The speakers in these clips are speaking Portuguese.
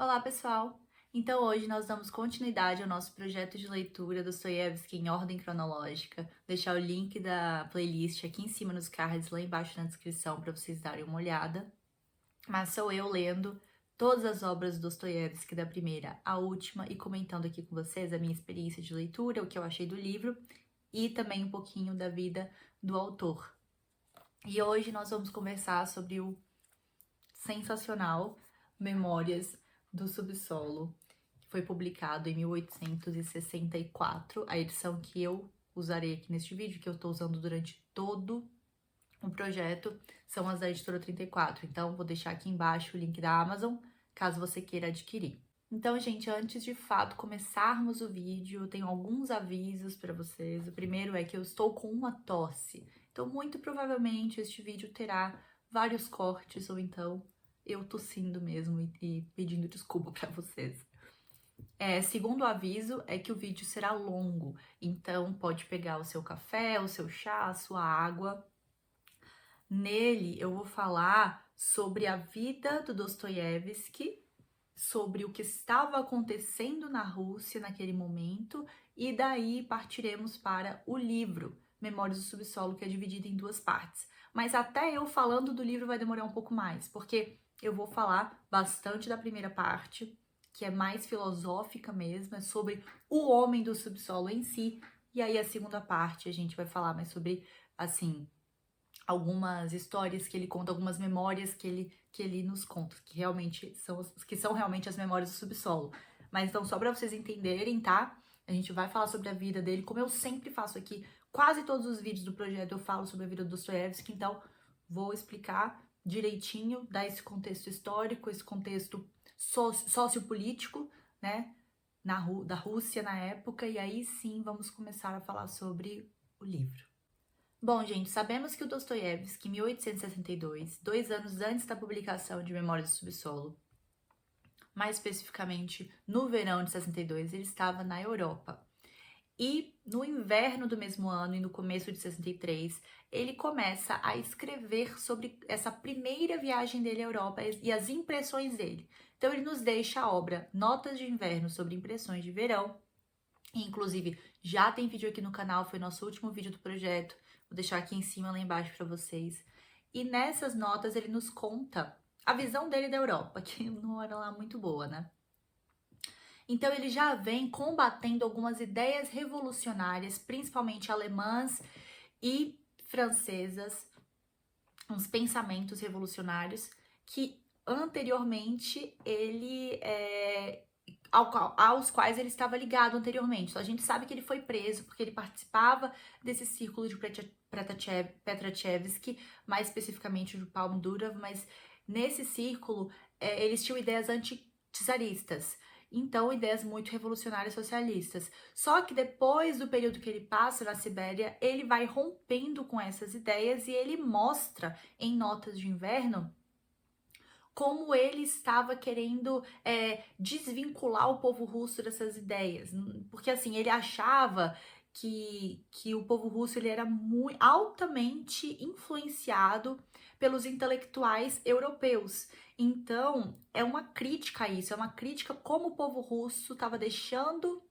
Olá, pessoal! Então, hoje nós damos continuidade ao nosso projeto de leitura Dostoiévski em ordem cronológica. Vou deixar o link da playlist aqui em cima nos cards, lá embaixo na descrição, para vocês darem uma olhada. Mas sou eu lendo todas as obras do Dostoiévski, da primeira à última, e comentando aqui com vocês a minha experiência de leitura, o que eu achei do livro, e também um pouquinho da vida do autor. E hoje nós vamos conversar sobre o sensacional Memórias do Subsolo, que foi publicado em 1864, a edição que eu usarei aqui neste vídeo, que eu estou usando durante todo o projeto, são as da editora 34. Então, vou deixar aqui embaixo o link da Amazon, caso você queira adquirir. Então, gente, antes de fato começarmos o vídeo, eu tenho alguns avisos para vocês. O primeiro é que eu estou com uma tosse, então muito provavelmente este vídeo terá vários cortes, ou então eu tossindo mesmo e pedindo desculpa para vocês. Segundo aviso é que o vídeo será longo, então pode pegar o seu café, o seu chá, a sua água. Nele eu vou falar sobre a vida do Dostoiévski, sobre o que estava acontecendo na Rússia naquele momento, e daí partiremos para o livro Memórias do Subsolo, que é dividido em duas partes. Mas até eu falando do livro vai demorar um pouco mais, porque eu vou falar bastante da primeira parte, que é mais filosófica mesmo, é sobre o homem do subsolo em si, e aí a segunda parte a gente vai falar mais sobre, assim, algumas histórias que ele conta, algumas memórias que ele nos conta, que são realmente as memórias do subsolo. Mas então, só para vocês entenderem, tá? A gente vai falar sobre a vida dele, como eu sempre faço aqui, quase todos os vídeos do projeto eu falo sobre a vida do Dostoiévski, então vou explicar direitinho, dar esse contexto histórico, esse contexto sociopolítico, né, da Rússia na época, e aí sim vamos começar a falar sobre o livro. Bom, gente, sabemos que o Dostoiévski, em 1862, 2 anos antes da publicação de Memórias do Subsolo, mais especificamente no verão de 62, ele estava na Europa. E no inverno do mesmo ano e no começo de 63, ele começa a escrever sobre essa primeira viagem dele à Europa e as impressões dele. Então ele nos deixa a obra Notas de Inverno sobre Impressões de Verão. Inclusive, já tem vídeo aqui no canal, foi nosso último vídeo do projeto. Vou deixar aqui em cima, lá embaixo para vocês. E nessas notas ele nos conta a visão dele da Europa, que não era lá muito boa, né? Então ele já vem combatendo algumas ideias revolucionárias, principalmente alemãs e francesas, uns pensamentos revolucionários que anteriormente aos quais ele estava ligado anteriormente. Então, a gente sabe que ele foi preso porque ele participava desse círculo de Petrachevsky, mais especificamente de Palm Durov, mas nesse círculo eles tinham ideias anti-czaristas. Então, ideias muito revolucionárias socialistas. Só que depois do período que ele passa na Sibéria, ele vai rompendo com essas ideias e ele mostra em Notas de Inverno como ele estava querendo desvincular o povo russo dessas ideias. Porque, assim, ele achava que o povo russo ele era muito altamente influenciado pelos intelectuais europeus. Então, é uma crítica a isso, é uma crítica como o povo russo estava deixando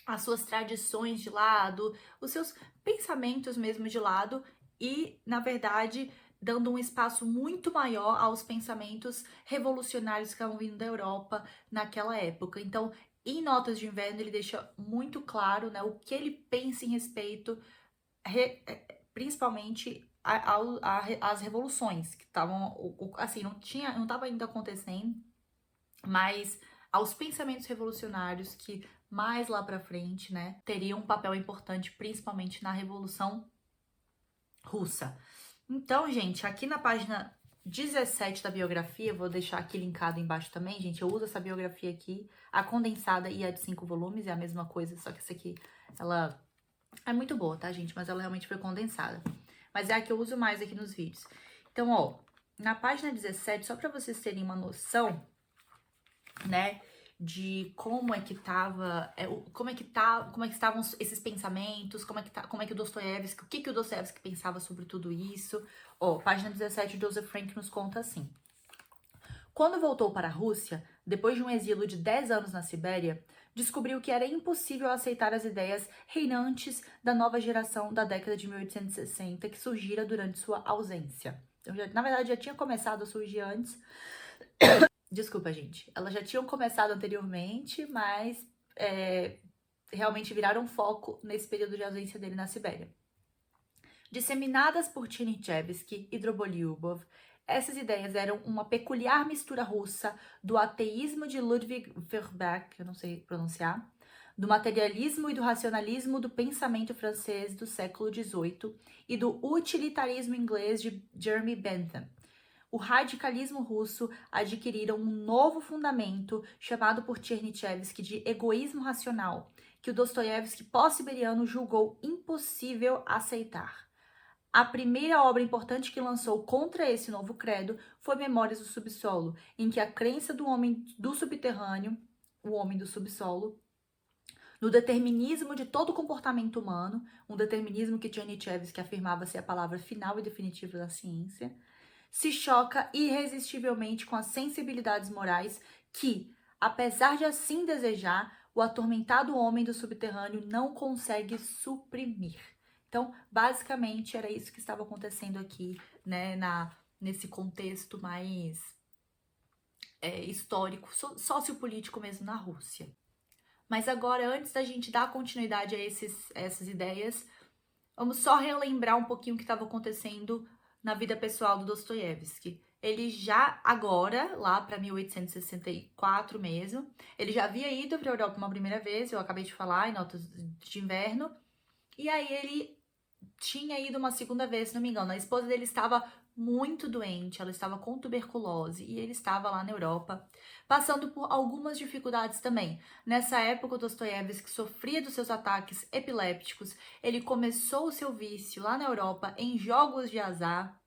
as suas tradições de lado, os seus pensamentos mesmo de lado e, na verdade, dando um espaço muito maior aos pensamentos revolucionários que estavam vindo da Europa naquela época. Então, em Notas de Inverno, ele deixa muito claro, né, o que ele pensa em respeito, principalmente às revoluções que estavam, assim, não estava ainda acontecendo, mas aos pensamentos revolucionários que mais lá pra frente, né, teriam um papel importante, principalmente na Revolução Russa. Então, gente, aqui na página 17 da biografia, vou deixar aqui linkado embaixo também, gente, eu uso essa biografia aqui, a condensada e a de 5 volumes, é a mesma coisa, só que essa aqui, ela é muito boa, tá, gente? Mas ela realmente foi condensada. Mas é a que eu uso mais aqui nos vídeos. Então, ó, na página 17, só pra vocês terem uma noção, né, de como é que estavam esses pensamentos, como é que o Dostoiévski, o que o Dostoiévski pensava sobre tudo isso. Ó, página 17, Joseph Frank nos conta assim: quando voltou para a Rússia, depois de um exílio de 10 anos na Sibéria, descobriu que era impossível aceitar as ideias reinantes da nova geração da década de 1860 que surgira durante sua ausência. Então, na verdade, já tinha começado a surgir antes. Desculpa, gente. Elas já tinham começado anteriormente, mas realmente viraram foco nesse período de ausência dele na Sibéria. Disseminadas por Chernyshevsky e Drobolyubov, essas ideias eram uma peculiar mistura russa do ateísmo de Ludwig Feuerbach, que eu não sei pronunciar, do materialismo e do racionalismo do pensamento francês do século XVIII e do utilitarismo inglês de Jeremy Bentham. O radicalismo russo adquiriram um novo fundamento chamado por Chernyshevsky de egoísmo racional, que o Dostoiévski pós-siberiano julgou impossível aceitar. A primeira obra importante que lançou contra esse novo credo foi Memórias do Subsolo, em que a crença do homem do subterrâneo, o homem do subsolo, no determinismo de todo o comportamento humano, um determinismo que Chernyshevsky afirmava ser a palavra final e definitiva da ciência, se choca irresistivelmente com as sensibilidades morais que, apesar de assim desejar, o atormentado homem do subterrâneo não consegue suprimir. Então, basicamente, era isso que estava acontecendo aqui, né, nesse contexto mais histórico, sociopolítico mesmo na Rússia. Mas agora, antes da gente dar continuidade a essas ideias, vamos só relembrar um pouquinho o que estava acontecendo na vida pessoal do Dostoiévski. Ele já agora, lá para 1864 mesmo, ele já havia ido para a Europa uma primeira vez, eu acabei de falar, em Notas de Inverno, e aí ele tinha ido uma segunda vez, se não me engano. A esposa dele estava muito doente, ela estava com tuberculose e ele estava lá na Europa, passando por algumas dificuldades também. Nessa época, o Dostoiévski sofria dos seus ataques epilépticos, ele começou o seu vício lá na Europa em jogos de azar,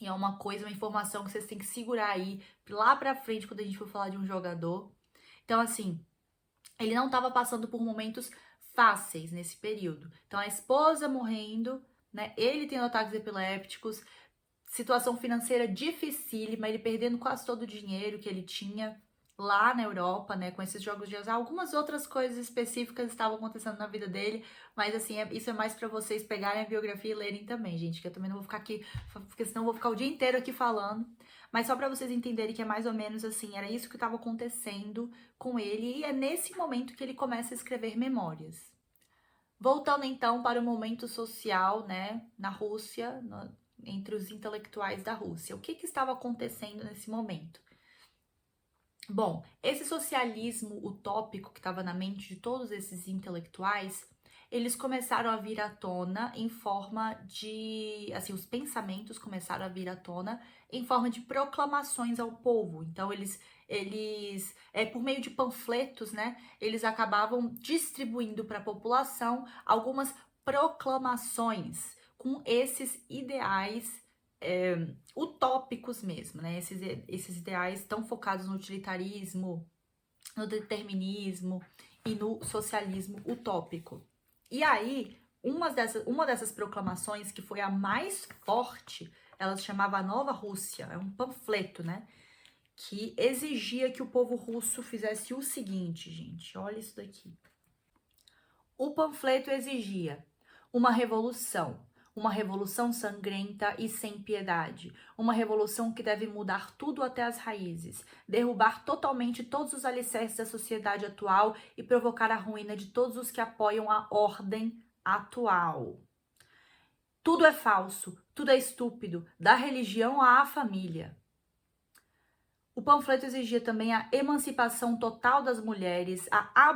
e é uma informação que vocês têm que segurar aí lá pra frente quando a gente for falar de um jogador. Então, assim, ele não estava passando por momentos fáceis nesse período. Então, a esposa morrendo, né? Ele tendo ataques epilépticos, situação financeira dificílima, ele perdendo quase todo o dinheiro que ele tinha lá na Europa, né, com esses jogos de azar. Algumas outras coisas específicas estavam acontecendo na vida dele, mas assim, isso é mais para vocês pegarem a biografia e lerem também, gente, que eu também não vou ficar aqui, porque senão eu vou ficar o dia inteiro aqui falando. Mas só para vocês entenderem que é mais ou menos assim, era isso que estava acontecendo com ele, e é nesse momento que ele começa a escrever memórias. Voltando então para o momento social, né, na Rússia, entre os intelectuais da Rússia. O que estava acontecendo nesse momento? Bom, esse socialismo utópico que estava na mente de todos esses intelectuais, eles começaram a vir à tona em forma de, assim, os pensamentos começaram a vir à tona em forma de proclamações ao povo. Então, eles por meio de panfletos, né, eles acabavam distribuindo para a população algumas proclamações com esses ideais utópicos mesmo, né? Esses ideais tão focados no utilitarismo, no determinismo e no socialismo utópico. E aí, uma dessas proclamações, que foi a mais forte, ela se chamava Nova Rússia, é um panfleto, né? Que exigia que o povo russo fizesse o seguinte, gente, olha isso daqui. O panfleto exigia uma revolução sangrenta e sem piedade, uma revolução que deve mudar tudo até as raízes, derrubar totalmente todos os alicerces da sociedade atual e provocar a ruína de todos os que apoiam a ordem atual. Tudo é falso, tudo é estúpido, da religião à família. O panfleto exigia também a emancipação total das mulheres, a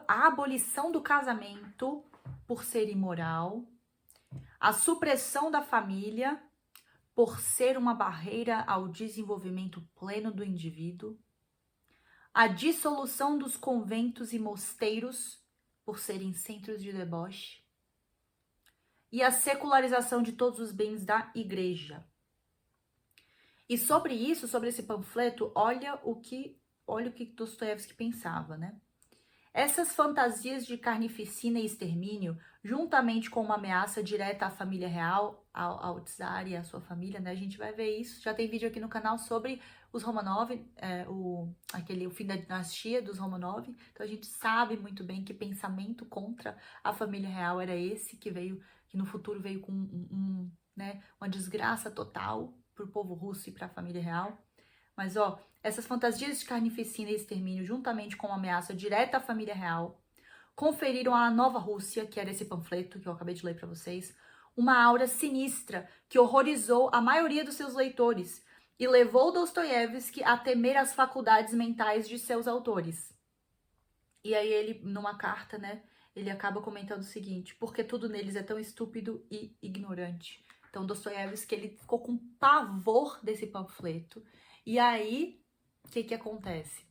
abolição do casamento por ser imoral, a supressão da família por ser uma barreira ao desenvolvimento pleno do indivíduo, a dissolução dos conventos e mosteiros por serem centros de deboche e a secularização de todos os bens da igreja. E sobre isso, sobre esse panfleto, olha o que Dostoiévski pensava, né? Essas fantasias de carnificina e extermínio, juntamente com uma ameaça direta à família real, ao czar e à sua família, né? A gente vai ver isso. Já tem vídeo aqui no canal sobre os Romanov, o fim da dinastia dos Romanov. Então a gente sabe muito bem que pensamento contra a família real era esse que no futuro veio com né, uma desgraça total para o povo russo e para a família real. Mas ó, essas fantasias de carnificina e extermínio, juntamente com uma ameaça direta à família real, conferiram à Nova Rússia, que era esse panfleto que eu acabei de ler para vocês, uma aura sinistra que horrorizou a maioria dos seus leitores e levou Dostoiévski a temer as faculdades mentais de seus autores. E aí ele, numa carta, né, ele acaba comentando o seguinte: porque tudo neles é tão estúpido e ignorante. Então Dostoiévski, ele ficou com pavor desse panfleto. E aí, o que acontece?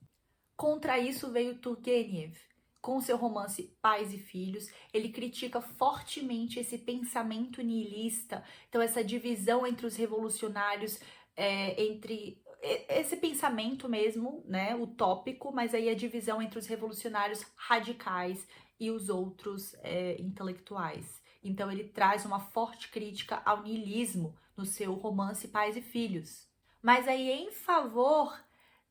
Contra isso veio Turgenev. Com seu romance Pais e Filhos, ele critica fortemente esse pensamento nihilista, então essa divisão entre os revolucionários, entre esse pensamento mesmo, né, utópico, mas aí a divisão entre os revolucionários radicais e os outros intelectuais. Então ele traz uma forte crítica ao nihilismo no seu romance Pais e Filhos. Mas aí, em favor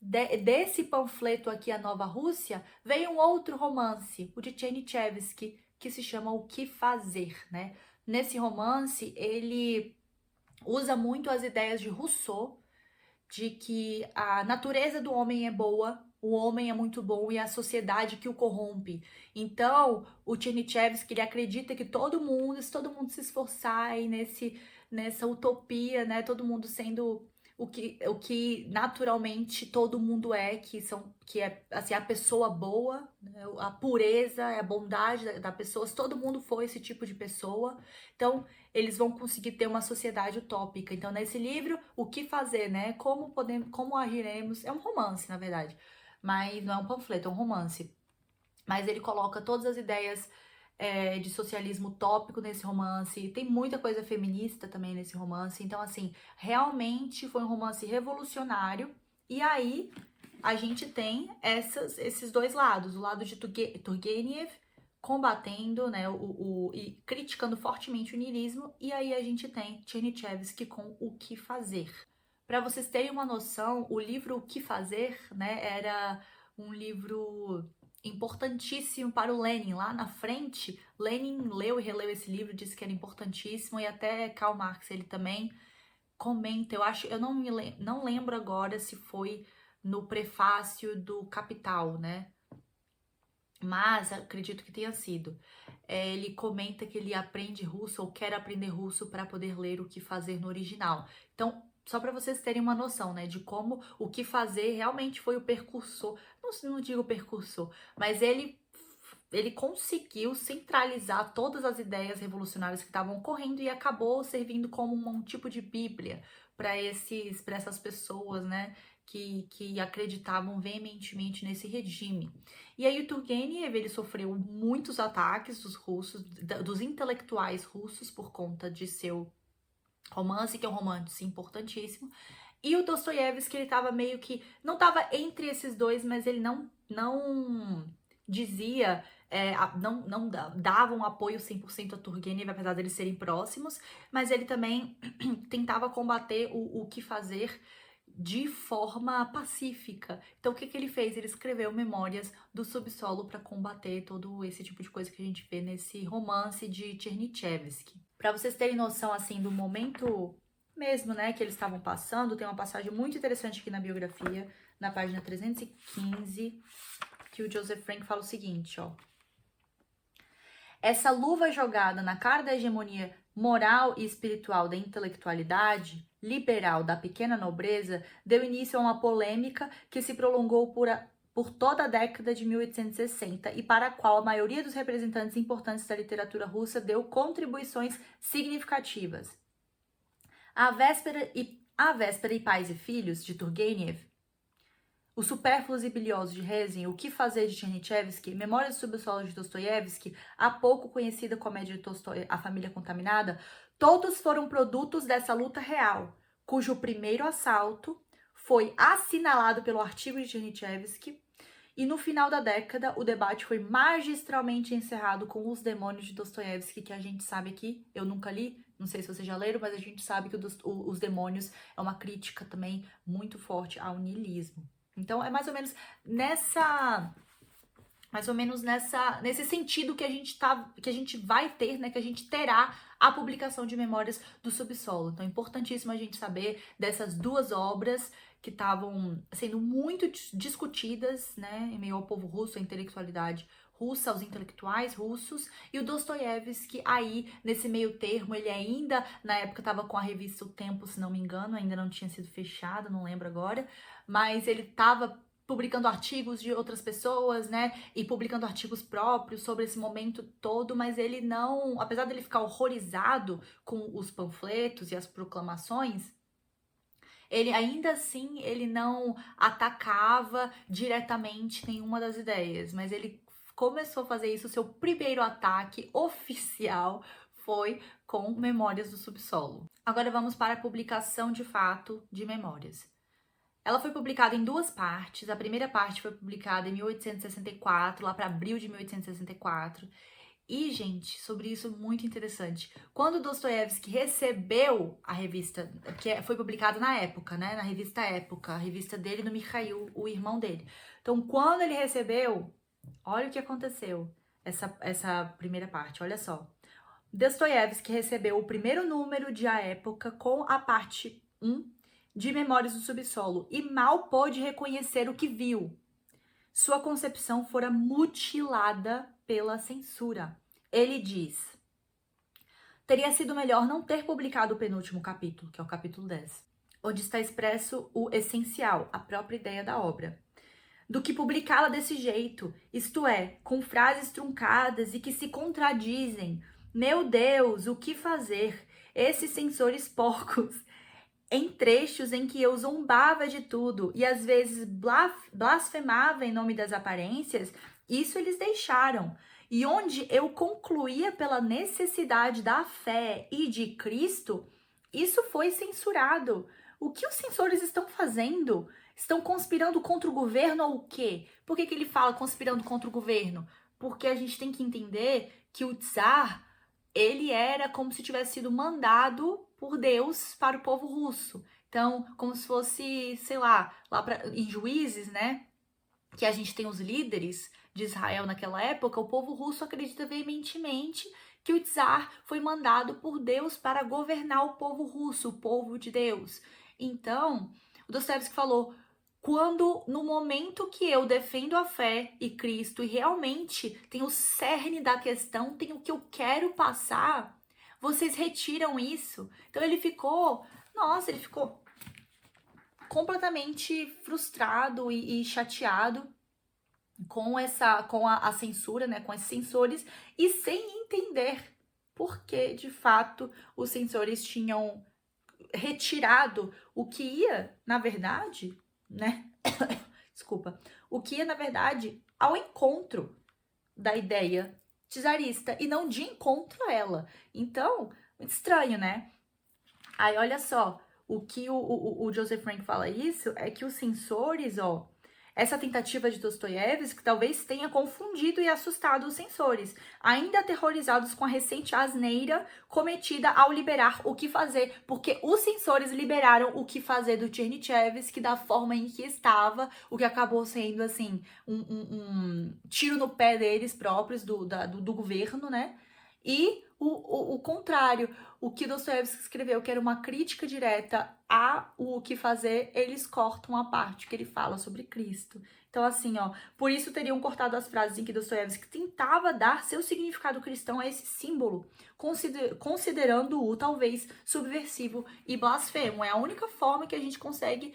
desse panfleto aqui, A Nova Rússia, veio um outro romance, o de Chernyshevsky, que se chama O Que Fazer, né? Nesse romance, ele usa muito as ideias de Rousseau, de que a natureza do homem é boa, o homem é muito bom e a sociedade que o corrompe. Então, o Chernyshevsky, ele acredita que se todo mundo se esforçar aí nessa utopia, né? Todo mundo sendo o que naturalmente todo mundo é, que é assim, a pessoa boa, né? A pureza, a bondade da pessoa, se todo mundo for esse tipo de pessoa, então eles vão conseguir ter uma sociedade utópica. Então, nesse livro, O Que Fazer, né? Como agiremos, é um romance, na verdade, mas não é um panfleto, é um romance. Mas ele coloca todas as ideias de socialismo utópico nesse romance, tem muita coisa feminista também nesse romance, então assim, realmente foi um romance revolucionário. E aí a gente tem esses dois lados, o lado de Turgenev combatendo, né, e criticando fortemente o niilismo, e aí a gente tem Chernyshevsky com O Que Fazer. Para vocês terem uma noção, o livro O Que Fazer, né, era um livro importantíssimo para o Lenin. Lá na frente, Lenin leu e releu esse livro, disse que era importantíssimo, e até Karl Marx, ele também comenta, eu não lembro agora se foi no prefácio do Capital, né? Mas acredito que tenha sido. Ele comenta que ele aprende russo ou quer aprender russo para poder ler O Que Fazer no original. Então, só para vocês terem uma noção, né, de como O Que Fazer realmente foi o percursor, não digo percursor, mas ele conseguiu centralizar todas as ideias revolucionárias que estavam ocorrendo e acabou servindo como um tipo de bíblia para essas pessoas, né, que acreditavam veementemente nesse regime. E aí o Turgenev, ele sofreu muitos ataques dos russos, dos intelectuais russos, por conta de seu romance, que é um romance importantíssimo. E o Dostoiévski, ele tava meio que, não tava entre esses dois, mas ele não dizia, não dava um apoio 100% a Turgenev, apesar deles serem próximos, mas ele também tentava combater o que fazer de forma pacífica. Então, o que ele fez? Ele escreveu Memórias do Subsolo para combater todo esse tipo de coisa que a gente vê nesse romance de Chernyshevsky. Para vocês terem noção, assim, do momento mesmo, né, que eles estavam passando, tem uma passagem muito interessante aqui na biografia, na página 315, que o Joseph Frank fala o seguinte, ó. Essa luva jogada na cara da hegemonia moral e espiritual da intelectualidade liberal da pequena nobreza deu início a uma polêmica que se prolongou por toda a década de 1860 e para a qual a maioria dos representantes importantes da literatura russa deu contribuições significativas. A Véspera e Pais e Filhos, de Turgenev, Os Supérfluos e Biliosos de Rezin, O Que Fazer, de Chernyshevsky, Memórias do Subsolo, de Dostoiévski, a pouco conhecida comédia de Tolstói, A Família Contaminada, todos foram produtos dessa luta real, cujo primeiro assalto foi assinalado pelo artigo de Chernyshevsky E no final da década, o debate foi magistralmente encerrado com Os Demônios de Dostoiévski, que a gente sabe aqui, eu nunca li, não sei se vocês já leram, mas a gente sabe que Os Demônios é uma crítica também muito forte ao niilismo. Então é mais ou menos nesse sentido que a gente vai ter, né, que a gente terá a publicação de Memórias do Subsolo. Então é importantíssimo a gente saber dessas duas obras que estavam sendo muito discutidas, né, em meio ao povo russo, à intelectualidade russa, aos intelectuais russos, e o Dostoiévski aí, nesse meio termo, ele ainda, na época, estava com a revista O Tempo, se não me engano, ainda não tinha sido fechada, não lembro agora, mas ele estava publicando artigos de outras pessoas, né, e publicando artigos próprios sobre esse momento todo, mas ele não, apesar dele ficar horrorizado com os panfletos e as proclamações, ele ainda assim, ele não atacava diretamente nenhuma das ideias, mas ele começou a fazer isso, o seu primeiro ataque oficial foi com Memórias do Subsolo. Agora vamos para a publicação de fato de Memórias. Ela foi publicada em duas partes. A primeira parte foi publicada em 1864, lá para abril de 1864. E, gente, sobre isso muito interessante. Quando Dostoiévski recebeu a revista, que foi publicada na época, né? Na revista Época, a revista dele no Mikhail, o irmão dele. Então, quando ele recebeu, olha o que aconteceu. Essa primeira parte, olha só. Dostoiévski recebeu o primeiro número de A Época com a parte 1 de Memórias do Subsolo e mal pôde reconhecer o que viu. Sua concepção fora mutilada pela censura. Ele diz: teria sido melhor não ter publicado o penúltimo capítulo, que é o capítulo 10, onde está expresso o essencial, a própria ideia da obra, do que publicá-la desse jeito, isto é, com frases truncadas e que se contradizem. Meu Deus, o que fazer? Esses censores porcos, em trechos em que eu zombava de tudo e às vezes blasfemava em nome das aparências, isso eles deixaram. E onde eu concluía pela necessidade da fé e de Cristo, isso foi censurado. O que os censores estão fazendo? Estão conspirando contra o governo ou o quê? Por que ele fala conspirando contra o governo? Porque a gente tem que entender que o Tsar, ele era como se tivesse sido mandado por Deus para o povo russo. Então, como se fosse, sei lá em Juízes, né? Que a gente tem os líderes de Israel naquela época, o povo russo acredita veementemente que o Tsar foi mandado por Deus para governar o povo russo, o povo de Deus. Então, o Dostoiévski falou: quando no momento que eu defendo a fé e Cristo e realmente tem o cerne da questão, tem o que eu quero passar, vocês retiram isso. Então ele ficou completamente frustrado e chateado com a censura, né, com esses censores, e sem entender por que, de fato, os censores tinham retirado o que ia, na verdade, né, desculpa, o que ia, na verdade, ao encontro da ideia czarista e não de encontro a ela. Então, muito estranho, né? Aí, olha só, o que o Joseph Frank fala isso é que os censores, essa tentativa de Dostoiévski talvez tenha confundido e assustado os censores, ainda aterrorizados com a recente asneira cometida ao liberar O Que Fazer, porque os censores liberaram O Que Fazer do Chernyshevsky da forma em que estava, o que acabou sendo, assim, um tiro no pé deles próprios, do governo, né? E o contrário, o que Dostoiévski escreveu, que era uma crítica direta a O Que Fazer, eles cortam a parte que ele fala sobre Cristo. Então, assim, por isso teriam cortado as frases em que Dostoiévski tentava dar seu significado cristão a esse símbolo, considerando-o talvez subversivo e blasfemo. É a única forma que a gente consegue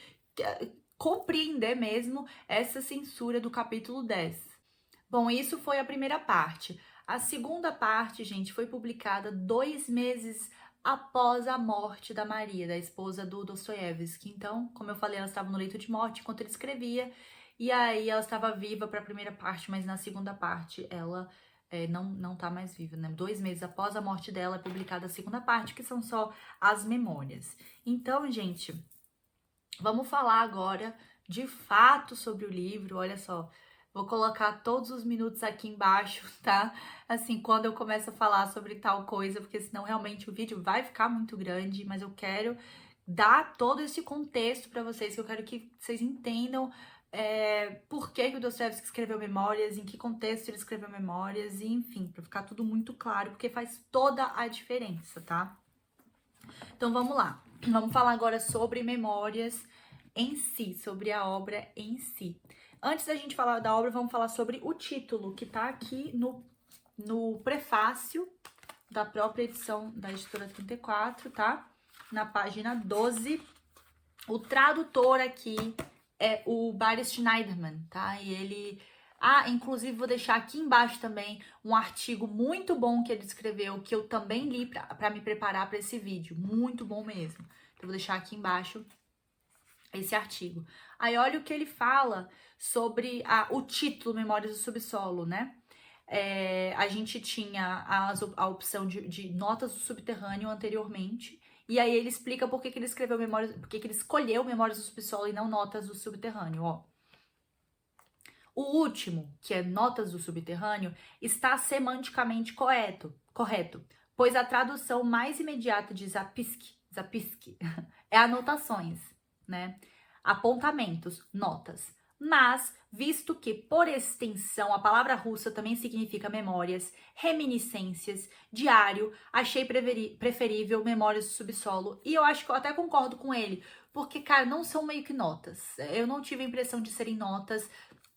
compreender mesmo essa censura do capítulo 10. Bom, isso foi a primeira parte. A segunda parte, gente, foi publicada 2 meses após a morte da Maria, da esposa do Dostoiévski. Então, como eu falei, ela estava no leito de morte enquanto ele escrevia, e aí ela estava viva para a primeira parte, mas na segunda parte ela não tá mais viva, né? 2 meses após a morte dela é publicada a segunda parte, que são só as memórias. Então, gente, vamos falar agora de fato sobre o livro. Olha só, Vou colocar todos os minutos aqui embaixo, tá? Assim, quando eu começo a falar sobre tal coisa, porque senão realmente o vídeo vai ficar muito grande, mas eu quero dar todo esse contexto para vocês, que eu quero que vocês entendam por que o Dostoiévski escreveu Memórias, em que contexto ele escreveu Memórias, e enfim, para ficar tudo muito claro, porque faz toda a diferença, tá? Então vamos lá. Vamos falar agora sobre Memórias em si, sobre a obra em si. Antes da gente falar da obra, vamos falar sobre o título, que tá aqui no prefácio da própria edição da editora 34, tá? Na página 12. O tradutor aqui é o Boris Schneiderman, tá? E ele... inclusive vou deixar aqui embaixo também um artigo muito bom que ele escreveu, que eu também li para me preparar para esse vídeo. Muito bom mesmo. Eu vou deixar aqui embaixo esse artigo. Aí olha o que ele fala sobre o título Memórias do Subsolo, né? A gente tinha a opção de Notas do Subterrâneo anteriormente, e aí ele explica por que ele escreveu Memórias, por que ele escolheu Memórias do Subsolo e não Notas do Subterrâneo, ó. O último, que é Notas do Subterrâneo, está semanticamente correto, pois a tradução mais imediata de Zapiski é anotações, né? Apontamentos, notas. Mas, visto que, por extensão, a palavra russa também significa memórias, reminiscências, diário, achei preferível Memórias do Subsolo. E eu acho que eu até concordo com ele, porque, cara, não são meio que notas. Eu não tive a impressão de serem notas.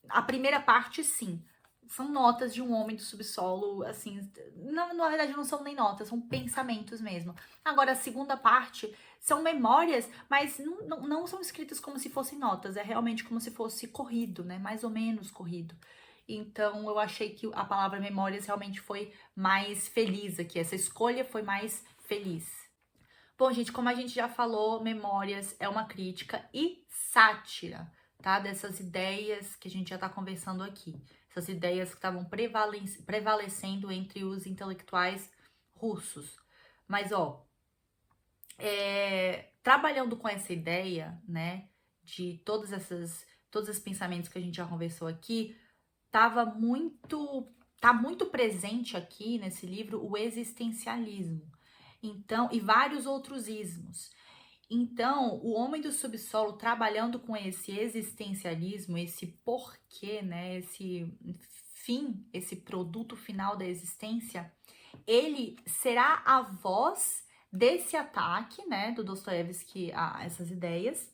A primeira parte, sim. São notas de um homem do subsolo, assim, não, na verdade não são nem notas, são pensamentos mesmo. Agora, a segunda parte são memórias, mas não são escritas como se fossem notas, é realmente como se fosse corrido, né? Mais ou menos corrido. Então, eu achei que a palavra memórias realmente foi mais feliz aqui, essa escolha foi mais feliz. Bom, gente, como a gente já falou, Memórias é uma crítica e sátira, tá? Dessas ideias que a gente já tá conversando aqui. Essas ideias que estavam prevalecendo entre os intelectuais russos. Mas, ó, trabalhando com essa ideia, né, de todos esses pensamentos que a gente já conversou aqui, tá muito presente aqui nesse livro o existencialismo. Então, e vários outros ismos. Então, o homem do subsolo trabalhando com esse existencialismo, esse porquê, né, esse fim, esse produto final da existência, ele será a voz desse ataque, né, do Dostoiévski a essas ideias,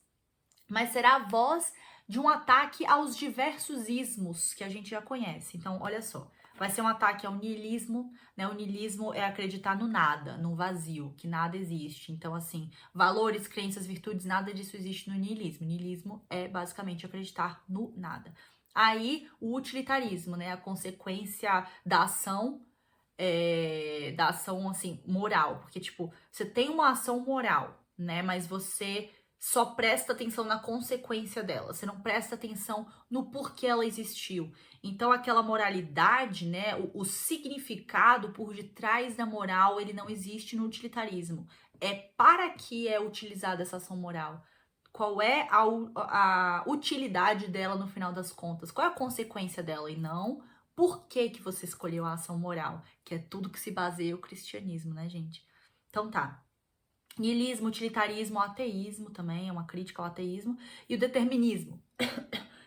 mas será a voz de um ataque aos diversos ismos que a gente já conhece. Então, olha só, vai ser um ataque ao niilismo, né? O niilismo é acreditar no nada, no vazio, que nada existe. Então, assim, valores, crenças, virtudes, nada disso existe no niilismo. O niilismo é basicamente acreditar no nada. Aí, o utilitarismo, né? A consequência da ação, assim, moral. Porque, tipo, você tem uma ação moral, né? Mas você só presta atenção na consequência dela, você não presta atenção no porquê ela existiu. Então, aquela moralidade, né, o significado por detrás da moral, ele não existe no utilitarismo. É para que é utilizada essa ação moral? Qual é a utilidade dela no final das contas? Qual é a consequência dela? E não por que você escolheu a ação moral, que é tudo que se baseia o cristianismo, né, gente? Então tá. Niilismo, utilitarismo, ateísmo também, é uma crítica ao ateísmo. E o determinismo,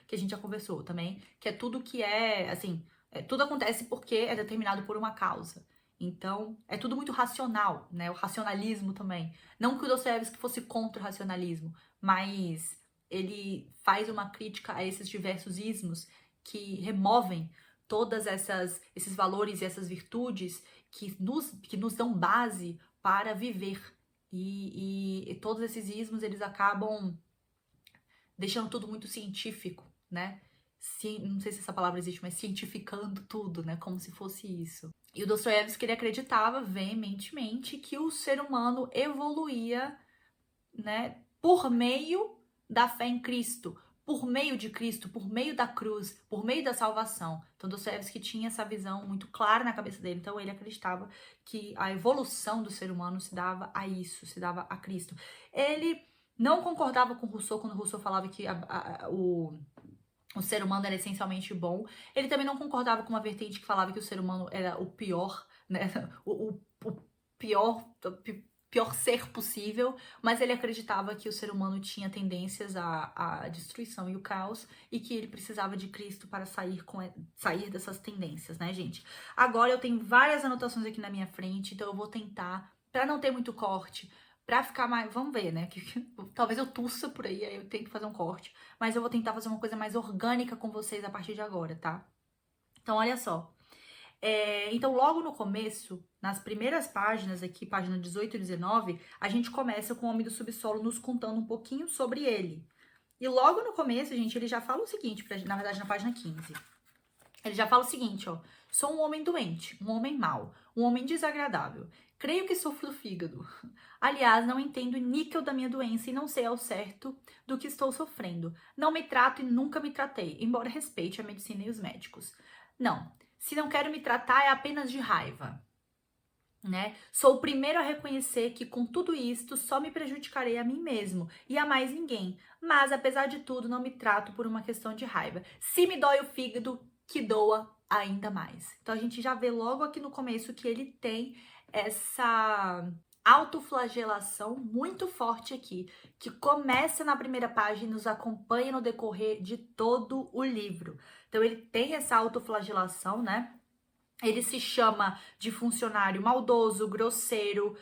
que a gente já conversou também, que é tudo que assim, tudo acontece porque é determinado por uma causa. Então, é tudo muito racional, né? O racionalismo também. Não que o Dostoiévski fosse contra o racionalismo, mas ele faz uma crítica a esses diversos ismos que removem todas esses valores e essas virtudes que nos dão base para viver. E todos esses ismos, eles acabam deixando tudo muito científico, né? Não sei se essa palavra existe, mas cientificando tudo, né? Como se fosse isso. E o Dostoiévski, ele acreditava veementemente que o ser humano evoluía, né? Por meio da fé em Cristo, por meio de Cristo, por meio da cruz, por meio da salvação. Então, Dostoiévski tinha essa visão muito clara na cabeça dele. Então, ele acreditava que a evolução do ser humano se dava a isso, se dava a Cristo. Ele não concordava com Rousseau quando Rousseau falava que o ser humano era essencialmente bom. Ele também não concordava com uma vertente que falava que o ser humano era o pior, né? O pior, pior ser possível, mas ele acreditava que o ser humano tinha tendências à destruição e o caos e que ele precisava de Cristo para sair dessas tendências, né, gente? Agora eu tenho várias anotações aqui na minha frente, então eu vou tentar, para não ter muito corte, pra ficar mais. Vamos ver, né? Talvez eu tussa por aí eu tenho que fazer um corte. Mas eu vou tentar fazer uma coisa mais orgânica com vocês a partir de agora, tá? Então, olha só. Então, logo no começo, nas primeiras páginas aqui, página 18 e 19, a gente começa com o Homem do Subsolo nos contando um pouquinho sobre ele. E logo no começo, gente, ele já fala o seguinte, na verdade, na página 15. Ele já fala o seguinte, ó. Sou um homem doente, um homem mau, um homem desagradável. Creio que sofro do fígado. Aliás, não entendo o níquel da minha doença e não sei ao certo do que estou sofrendo. Não me trato e nunca me tratei, embora respeite a medicina e os médicos. Não, se não quero me tratar é apenas de raiva. Né? Sou o primeiro a reconhecer que com tudo isto só me prejudicarei a mim mesmo e a mais ninguém. Mas apesar de tudo, não me trato por uma questão de raiva. Se me dói o fígado, que doa ainda mais. Então a gente já vê logo aqui no começo que ele tem essa autoflagelação muito forte aqui, que começa na primeira página e nos acompanha no decorrer de todo o livro. Então ele tem essa autoflagelação, né? Ele se chama de funcionário maldoso, grosseiro,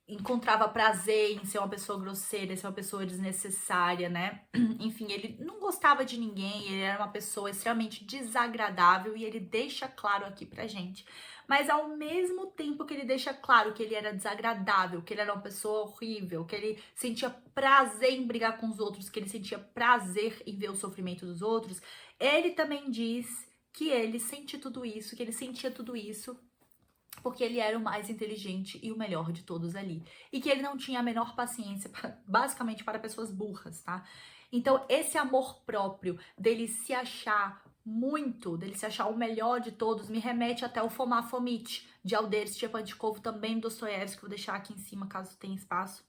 encontrava prazer em ser uma pessoa grosseira, em ser uma pessoa desnecessária, né? Enfim, ele não gostava de ninguém, ele era uma pessoa extremamente desagradável e ele deixa claro aqui pra gente. Mas ao mesmo tempo que ele deixa claro que ele era desagradável, que ele era uma pessoa horrível, que ele sentia prazer em brigar com os outros, que ele sentia prazer em ver o sofrimento dos outros, ele também diz que ele sente tudo isso, que ele sentia tudo isso porque ele era o mais inteligente e o melhor de todos ali. E que ele não tinha a menor paciência, basicamente, para pessoas burras, tá? Então, esse amor próprio dele se achar muito, dele se achar o melhor de todos, me remete até o Foma Fomitch, de Alder Stepanchikov, também Dostoiévski, vou deixar aqui em cima, caso tenha espaço.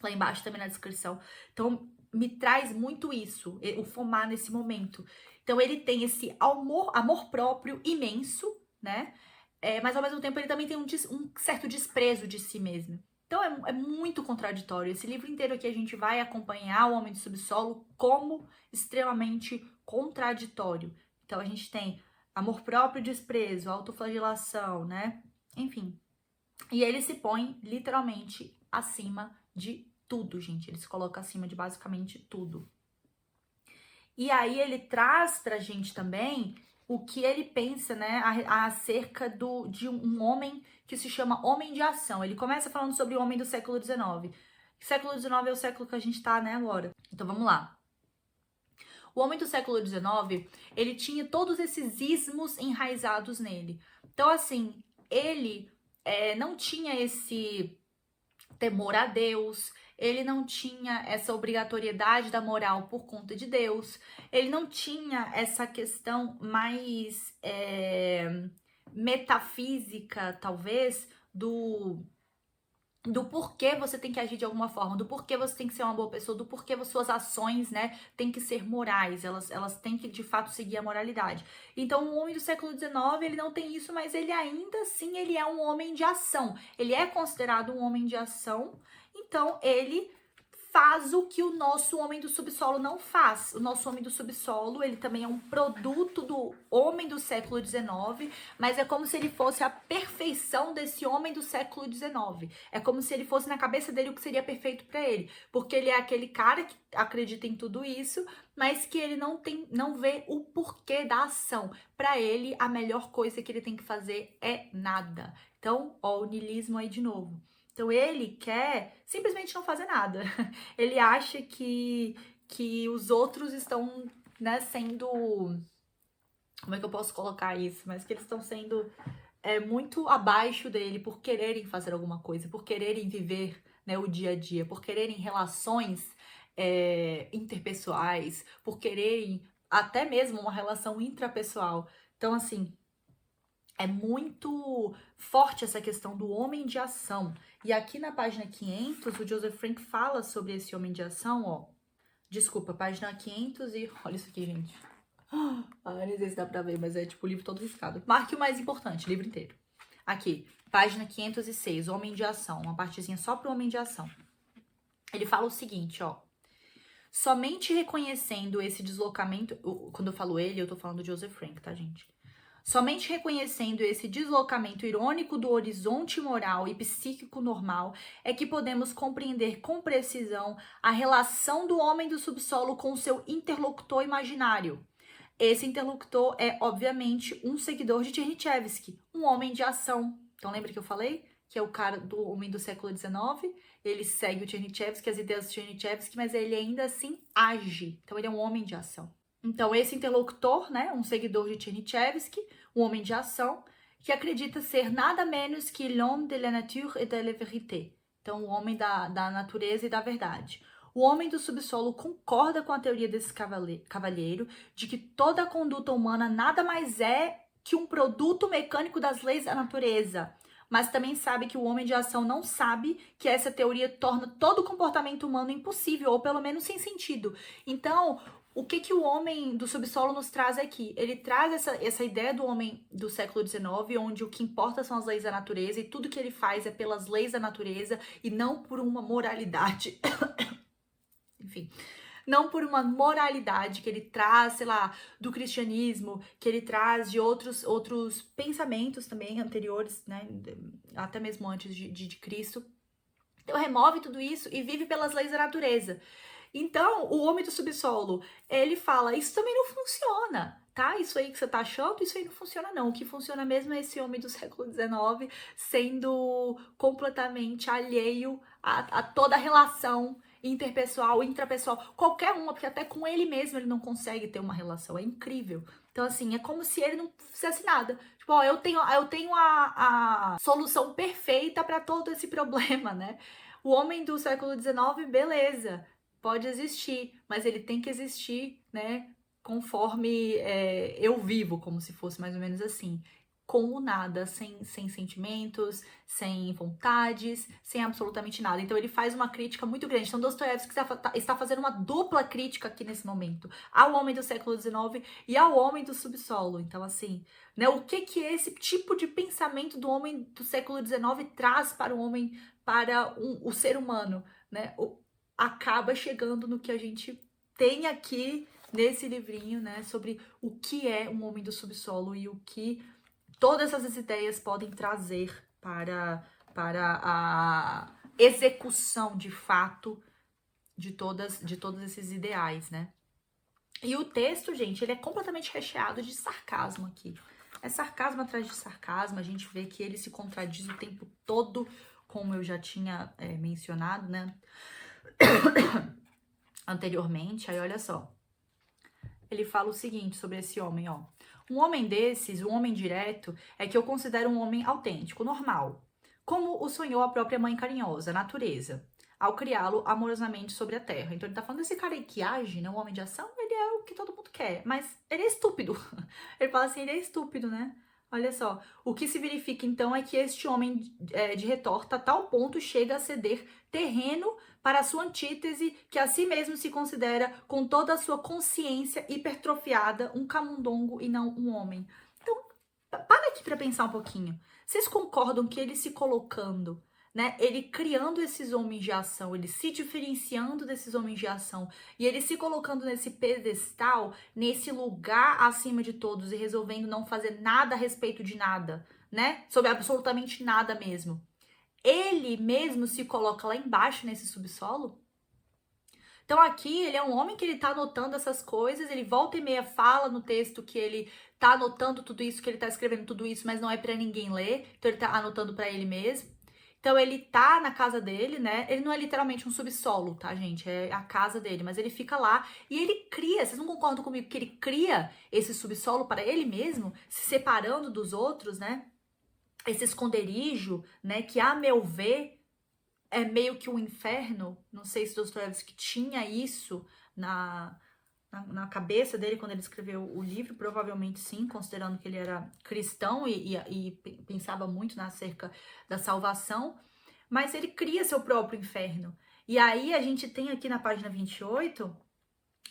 Lá embaixo também na descrição. Então, me traz muito isso, o Foma nesse momento. Então, ele tem esse amor próprio imenso, né? Mas ao mesmo tempo ele também tem um certo desprezo de si mesmo. Então é muito contraditório. Esse livro inteiro aqui a gente vai acompanhar o Homem do Subsolo como extremamente contraditório. Então a gente tem amor próprio, desprezo, autoflagelação, né? Enfim. E ele se põe literalmente acima de tudo, gente. Ele se coloca acima de basicamente tudo. E aí ele traz pra gente também o que ele pensa, né, acerca de um homem que se chama Homem de Ação. Ele começa falando sobre o homem do século XIX. O século XIX é o século que a gente tá, né, agora. Então vamos lá. O homem do século XIX, ele tinha todos esses ismos enraizados nele. Então, assim, ele não tinha esse temor a Deus, ele não tinha essa obrigatoriedade da moral por conta de Deus, ele não tinha essa questão mais metafísica, talvez, do porquê você tem que agir de alguma forma, do porquê você tem que ser uma boa pessoa, do porquê suas ações, né, têm que ser morais, elas têm que, de fato, seguir a moralidade. Então, o homem do século XIX, ele não tem isso, mas ele ainda assim, ele é um homem de ação. Ele é considerado um homem de ação, então ele faz o que o nosso homem do subsolo não faz. O nosso homem do subsolo, ele também é um produto do homem do século XIX, mas é como se ele fosse a perfeição desse homem do século XIX. É como se ele fosse na cabeça dele o que seria perfeito para ele, porque ele é aquele cara que acredita em tudo isso, mas que ele não vê o porquê da ação. Para ele, a melhor coisa que ele tem que fazer é nada. Então, ó, o niilismo aí de novo. Então ele quer simplesmente não fazer nada. Ele acha que os outros estão, né, sendo... Como é que eu posso colocar isso? Mas que eles estão sendo muito abaixo dele por quererem fazer alguma coisa, por quererem viver, né, o dia a dia, por quererem relações interpessoais, por quererem até mesmo uma relação intrapessoal. Então, assim, é muito forte essa questão do homem de ação. E aqui na página 500, o Joseph Frank fala sobre esse homem de ação, ó. Desculpa, página 500 e... Olha isso aqui, gente. Ai, não sei se dá pra ver, mas é tipo o livro todo riscado. Marque o mais importante, livro inteiro. Aqui, página 506, Homem de Ação. Uma partezinha só pro Homem de Ação. Ele fala o seguinte, ó. Somente reconhecendo esse deslocamento... Quando eu falo ele, eu tô falando de Joseph Frank, tá, gente? Somente reconhecendo esse deslocamento irônico do horizonte moral e psíquico normal é que podemos compreender com precisão a relação do homem do subsolo com seu interlocutor imaginário. Esse interlocutor é, obviamente, um seguidor de Tchernichévsky, um homem de ação. Então, lembra que eu falei? Que é o cara do homem do século XIX. Ele segue o Tchernichévsky, as ideias do Tchernichévsky, mas ele ainda assim age. Então, ele é um homem de ação. Então, esse interlocutor, né, um seguidor de Tchernichévsky, um homem de ação, que acredita ser nada menos que l'homme de la nature et de la vérité. Então, o homem da natureza e da verdade. O homem do subsolo concorda com a teoria desse cavalheiro de que toda a conduta humana nada mais é que um produto mecânico das leis da natureza. Mas também sabe que o homem de ação não sabe que essa teoria torna todo o comportamento humano impossível, ou pelo menos sem sentido. Então, o que o homem do subsolo nos traz aqui? Ele traz essa ideia do homem do século XIX, onde o que importa são as leis da natureza e tudo que ele faz é pelas leis da natureza e não por uma moralidade. Enfim, não por uma moralidade que ele traz, sei lá, do cristianismo, que ele traz de outros pensamentos também anteriores, né, até mesmo antes de Cristo. Então, remove tudo isso e vive pelas leis da natureza. Então, o homem do subsolo, ele fala, isso também não funciona, tá? Isso aí que você tá achando, isso aí não funciona não. O que funciona mesmo é esse homem do século XIX sendo completamente alheio a toda a relação interpessoal, intrapessoal, qualquer uma, porque até com ele mesmo ele não consegue ter uma relação, é incrível. Então, assim, é como se ele não fizesse nada. Tipo, ó, eu tenho a solução perfeita para todo esse problema, né? O homem do século XIX, beleza, pode existir, mas ele tem que existir, né, conforme eu vivo, como se fosse mais ou menos assim. Com o nada, sem sentimentos, sem vontades, sem absolutamente nada. Então ele faz uma crítica muito grande. Então Dostoiévski está fazendo uma dupla crítica aqui nesse momento, ao homem do século XIX e ao homem do subsolo. Então assim, né, o que esse tipo de pensamento do homem do século XIX traz para o homem, para o ser humano, né? Acaba chegando no que a gente tem aqui nesse livrinho, né, sobre o que é um homem do subsolo e o que todas essas ideias podem trazer para a execução de fato de todos esses ideais, né? E o texto, gente, ele é completamente recheado de sarcasmo aqui. É sarcasmo atrás de sarcasmo, a gente vê que ele se contradiz o tempo todo, como eu já tinha mencionado, né? Anteriormente. Aí, olha só. Ele fala o seguinte sobre esse homem, ó. Um homem desses, um homem direto, é que eu considero um homem autêntico, normal. Como o sonhou a própria mãe carinhosa, a natureza, ao criá-lo amorosamente sobre a terra. Então ele tá falando desse cara aí que age, né? Um homem de ação, ele é o que todo mundo quer. Mas ele é estúpido. Ele fala assim, ele é estúpido, né? Olha só, o que se verifica então é que este homem de retorta a tal ponto chega a ceder terreno para a sua antítese, que a si mesmo se considera com toda a sua consciência hipertrofiada um camundongo e não um homem. Então, para aqui para pensar um pouquinho. Vocês concordam que ele se colocando, né, ele criando esses homens de ação, ele se diferenciando desses homens de ação e ele se colocando nesse pedestal, nesse lugar acima de todos e resolvendo não fazer nada a respeito de nada, né? Sobre absolutamente nada mesmo. Ele mesmo se coloca lá embaixo nesse subsolo? Então aqui ele é um homem que ele tá anotando essas coisas, ele volta e meia fala no texto que ele tá anotando tudo isso, que ele tá escrevendo tudo isso, mas não é para ninguém ler, então ele tá anotando para ele mesmo. Então ele tá na casa dele, né? Ele não é literalmente um subsolo, tá, gente? É a casa dele, mas ele fica lá e ele cria, vocês não concordam comigo que ele cria esse subsolo para ele mesmo, se separando dos outros, né? Esse esconderijo, né, que a meu ver é meio que um inferno. Não sei se Dostoiévski tinha isso na cabeça dele quando ele escreveu o livro, provavelmente sim, considerando que ele era cristão e pensava muito acerca da salvação, mas ele cria seu próprio inferno. E aí a gente tem aqui na página 28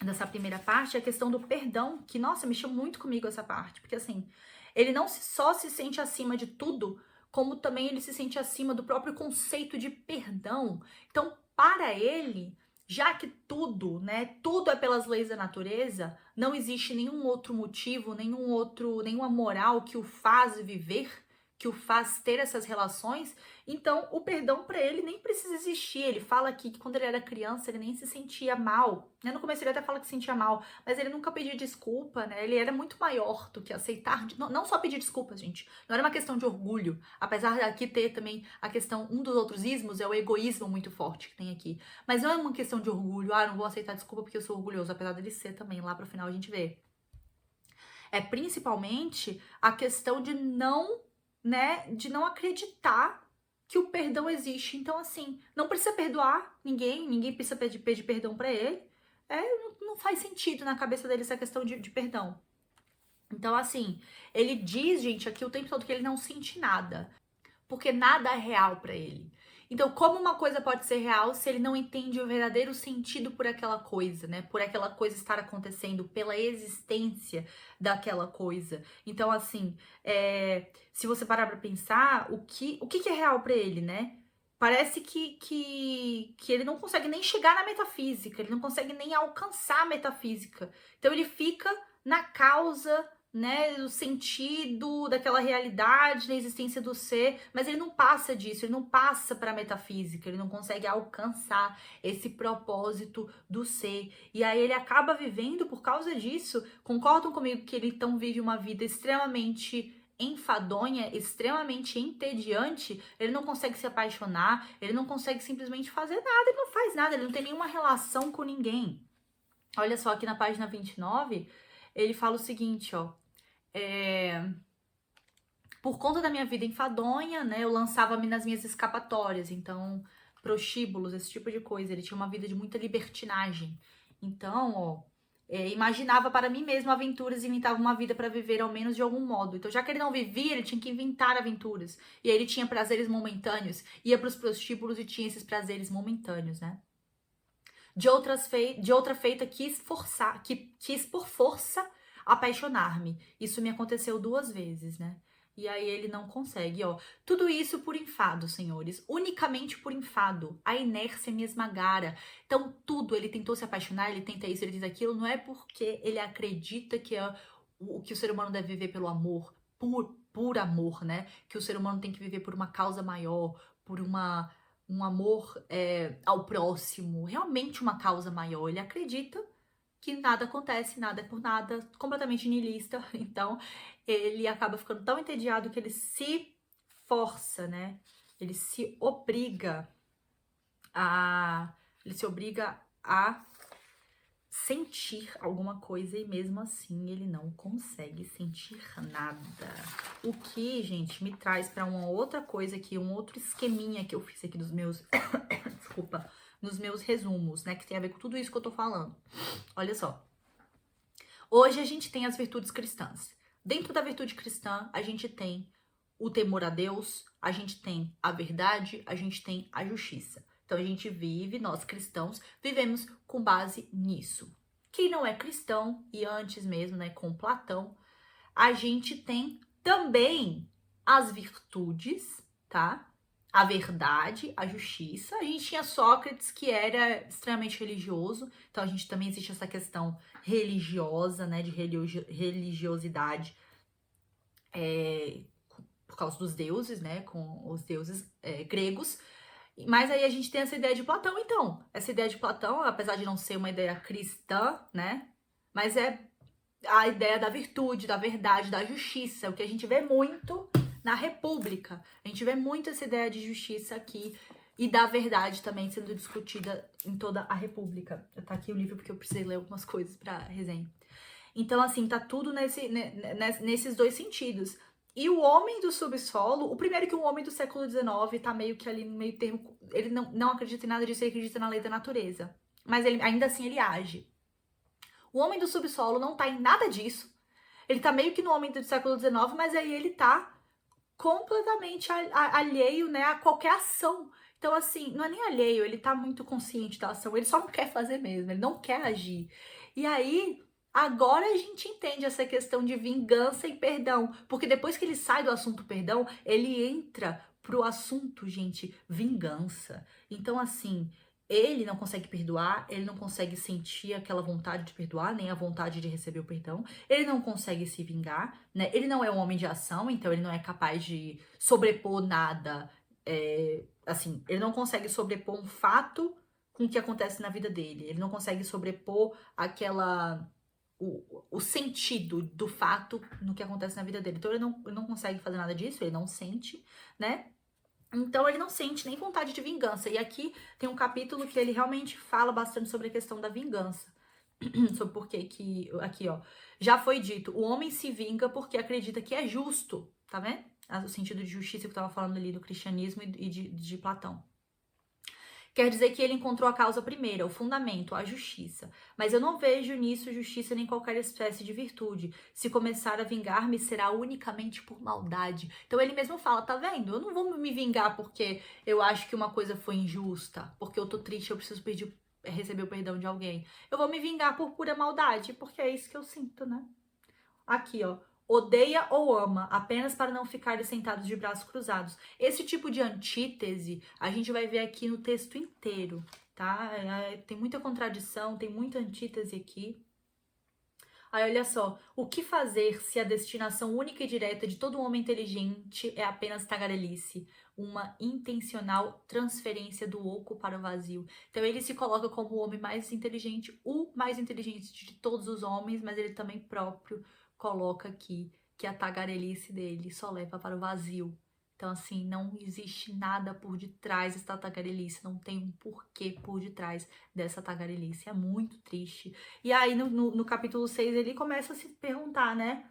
dessa primeira parte é a questão do perdão, que, nossa, mexeu muito comigo essa parte, porque assim, ele não só se sente acima de tudo, como também ele se sente acima do próprio conceito de perdão. Então, para ele, já que tudo, né, tudo é pelas leis da natureza, não existe nenhum outro motivo, nenhuma moral que o faz viver, que o faz ter essas relações. Então, o perdão para ele nem precisa existir. Ele fala aqui que quando ele era criança, ele nem se sentia mal. No começo ele até fala que se sentia mal, mas ele nunca pedia desculpa, né? Ele era muito maior do que aceitar, não só pedir desculpa, gente. Não era uma questão de orgulho, apesar de aqui ter também a questão, um dos outros ismos é o egoísmo muito forte que tem aqui. Mas não é uma questão de orgulho, não vou aceitar desculpa porque eu sou orgulhoso, apesar dele ser também, lá pro final a gente vê. É principalmente a questão de não, né, de não acreditar que o perdão existe. Então, assim, não precisa perdoar ninguém precisa pedir perdão pra ele. Não faz sentido na cabeça dele essa questão de perdão. Então, assim, ele diz, gente, aqui o tempo todo que ele não sente nada, porque nada é real pra ele. Então, como uma coisa pode ser real se ele não entende o verdadeiro sentido por aquela coisa, né? Por aquela coisa estar acontecendo, pela existência daquela coisa. Então, assim, se você parar pra pensar, o que é real pra ele, né? Parece que ele não consegue nem chegar na metafísica, ele não consegue nem alcançar a metafísica. Então, ele fica na causa, né, o sentido daquela realidade, da existência do ser, mas ele não passa disso, ele não passa para a metafísica, ele não consegue alcançar esse propósito do ser. E aí ele acaba vivendo por causa disso. Concordam comigo que ele então vive uma vida extremamente enfadonha, extremamente entediante? Ele não consegue se apaixonar, ele não consegue simplesmente fazer nada, ele não faz nada, ele não tem nenhuma relação com ninguém. Olha só, aqui na página 29, ele fala o seguinte, ó. Por conta da minha vida enfadonha, né, eu lançava-me nas minhas escapatórias, então, prostíbulos, esse tipo de coisa. Ele tinha uma vida de muita libertinagem. Então, ó, imaginava para mim mesmo aventuras e inventava uma vida para viver ao menos de algum modo. Então, já que ele não vivia, ele tinha que inventar aventuras. E aí ele tinha prazeres momentâneos, ia para os prostíbulos e tinha esses prazeres momentâneos, né? De outra feita quis por força apaixonar-me. Isso me aconteceu 2 vezes, né? E aí ele não consegue, ó. Tudo isso por enfado, senhores. Unicamente por enfado. A inércia me esmagara. Então, tudo, ele tentou se apaixonar, ele tenta isso, ele tenta aquilo, não é porque ele acredita que que o ser humano deve viver pelo amor, por amor, né? Que o ser humano tem que viver por uma causa maior, por um amor ao próximo, realmente uma causa maior. Ele acredita que nada acontece, nada é por nada, completamente niilista. Então, ele acaba ficando tão entediado que ele se força, né? Ele se obriga a sentir alguma coisa e mesmo assim ele não consegue sentir nada. O que, gente, me traz para uma outra coisa aqui, um outro esqueminha que eu fiz aqui dos meus desculpa, nos meus resumos, né, que tem a ver com tudo isso que eu tô falando. Olha só. Hoje a gente tem as virtudes cristãs. Dentro da virtude cristã, a gente tem o temor a Deus, a gente tem a verdade, a gente tem a justiça. Então a gente vive, nós cristãos, vivemos com base nisso. Quem não é cristão, e antes mesmo, né, com Platão, a gente tem também as virtudes, tá? A verdade, a justiça. A gente tinha Sócrates, que era extremamente religioso, então a gente também existe essa questão religiosa, né, de religiosidade, por causa dos deuses, né, com os deuses gregos. Mas aí a gente tem essa ideia de Platão, então. Essa ideia de Platão, apesar de não ser uma ideia cristã, né? Mas é a ideia da virtude, da verdade, da justiça. O que a gente vê muito na República. A gente vê muito essa ideia de justiça aqui e da verdade também sendo discutida em toda a República. Tá aqui o livro porque eu precisei ler algumas coisas pra resenha. Então, assim, tá tudo nesses dois sentidos. E o homem do subsolo, o primeiro que o homem do século XIX tá meio que ali no meio termo, ele não acredita em nada disso, ele acredita na lei da natureza. Mas ele, ainda assim ele age. O homem do subsolo não tá em nada disso. Ele tá meio que no homem do século XIX, mas aí ele tá completamente alheio, né, a qualquer ação. Então, assim, não é nem alheio, ele tá muito consciente da ação, ele só não quer fazer mesmo, ele não quer agir. E aí, agora a gente entende essa questão de vingança e perdão, porque depois que ele sai do assunto perdão, ele entra pro assunto, gente, vingança. Então, assim, ele não consegue perdoar, ele não consegue sentir aquela vontade de perdoar, nem a vontade de receber o perdão, ele não consegue se vingar, né? Ele não é um homem de ação, então ele não é capaz de sobrepor nada, assim, ele não consegue sobrepor um fato com o que acontece na vida dele, ele não consegue sobrepor o sentido do fato no que acontece na vida dele. Então ele não consegue fazer nada disso, ele não sente, né? Então ele não sente nem vontade de vingança. E aqui tem um capítulo que ele realmente fala bastante sobre a questão da vingança. Sobre por que aqui, ó, já foi dito, o homem se vinga porque acredita que é justo, tá vendo? O sentido de justiça que eu tava falando ali do cristianismo e de Platão. Quer dizer que ele encontrou a causa primeira, o fundamento, a justiça. Mas eu não vejo nisso justiça nem qualquer espécie de virtude. Se começar a vingar-me, será unicamente por maldade. Então ele mesmo fala, tá vendo? Eu não vou me vingar porque eu acho que uma coisa foi injusta, porque eu tô triste, eu preciso receber o perdão de alguém. Eu vou me vingar por pura maldade, porque é isso que eu sinto, né? Aqui, ó. Odeia ou ama, apenas para não ficarem sentados de braços cruzados. Esse tipo de antítese a gente vai ver aqui no texto inteiro, tá? Tem muita contradição, tem muita antítese aqui. Aí, olha só. O que fazer se a destinação única e direta de todo homem inteligente é apenas tagarelice? Uma intencional transferência do oco para o vazio. Então, ele se coloca como o homem mais inteligente, o mais inteligente de todos os homens, mas ele também próprio coloca aqui que a tagarelice dele só leva para o vazio. Então, assim, não existe nada por detrás dessa tagarelice, não tem um porquê por detrás dessa tagarelice. É muito triste. E aí, no capítulo 6, ele começa a se perguntar, né?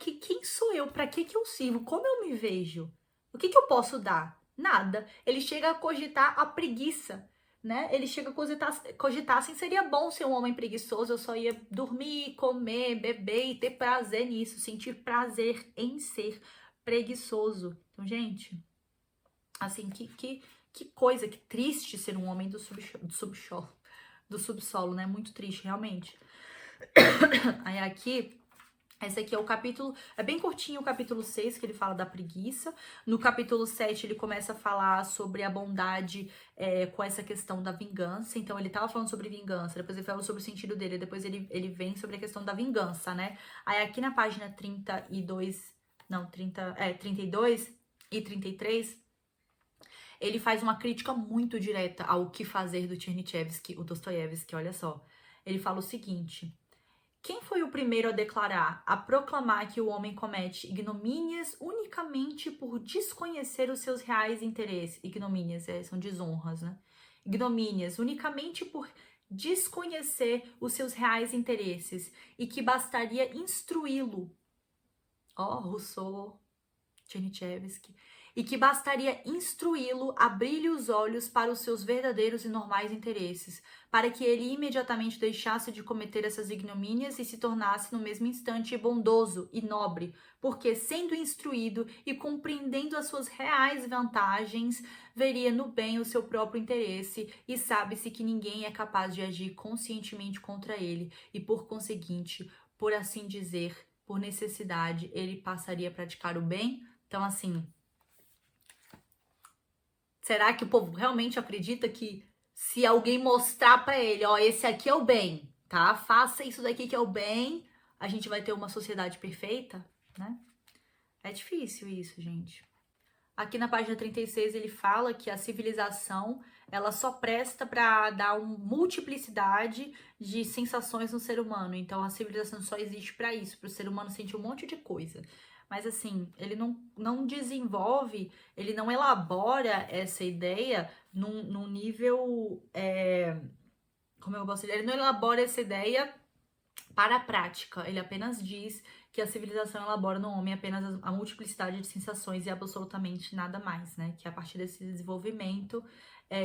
Quem sou eu? Pra que eu sirvo? Como eu me vejo? O que eu posso dar? Nada. Ele chega a cogitar a preguiça, né? Ele chega a cogitar assim, seria bom ser um homem preguiçoso, eu só ia dormir, comer, beber e ter prazer nisso, sentir prazer em ser preguiçoso. Então, gente, assim, que coisa, que triste ser um homem do subsolo, né? Muito triste, realmente. Aí aqui, esse aqui é o capítulo, é bem curtinho o capítulo 6, que ele fala da preguiça. No capítulo 7, ele começa a falar sobre a bondade com essa questão da vingança. Então, ele tava falando sobre vingança, depois ele falou sobre o sentido dele, depois ele vem sobre a questão da vingança, né? Aí aqui na página 32, não, 32 e 33, ele faz uma crítica muito direta ao que fazer do Chernyshevsky, o Dostoiévski, olha só. Ele fala o seguinte: quem foi o primeiro a declarar, a proclamar que o homem comete ignomínias unicamente por desconhecer os seus reais interesses? Ignomínias são desonras, né? Ignomínias unicamente por desconhecer os seus reais interesses e que bastaria instruí-lo. Ó, Rousseau, Chernyshevsky, e que bastaria instruí-lo, abrir-lhe os olhos para os seus verdadeiros e normais interesses, para que ele imediatamente deixasse de cometer essas ignomínias e se tornasse no mesmo instante bondoso e nobre, porque, sendo instruído e compreendendo as suas reais vantagens, veria no bem o seu próprio interesse e sabe-se que ninguém é capaz de agir conscientemente contra ele e, por conseguinte, por assim dizer, por necessidade, ele passaria a praticar o bem. Então, assim, será que o povo realmente acredita que se alguém mostrar pra ele, ó, esse aqui é o bem, tá? Faça isso daqui que é o bem, a gente vai ter uma sociedade perfeita, né? É difícil isso, gente. Aqui na página 36 ele fala que a civilização, ela só presta para dar uma multiplicidade de sensações no ser humano. Então a civilização só existe para isso, para o ser humano sentir um monte de coisa. Mas assim, ele não desenvolve, ele não elabora essa ideia num nível. Como eu posso dizer? Ele não elabora essa ideia para a prática. Ele apenas diz que a civilização elabora no homem apenas a multiplicidade de sensações e absolutamente nada mais, né? Que a partir desse desenvolvimento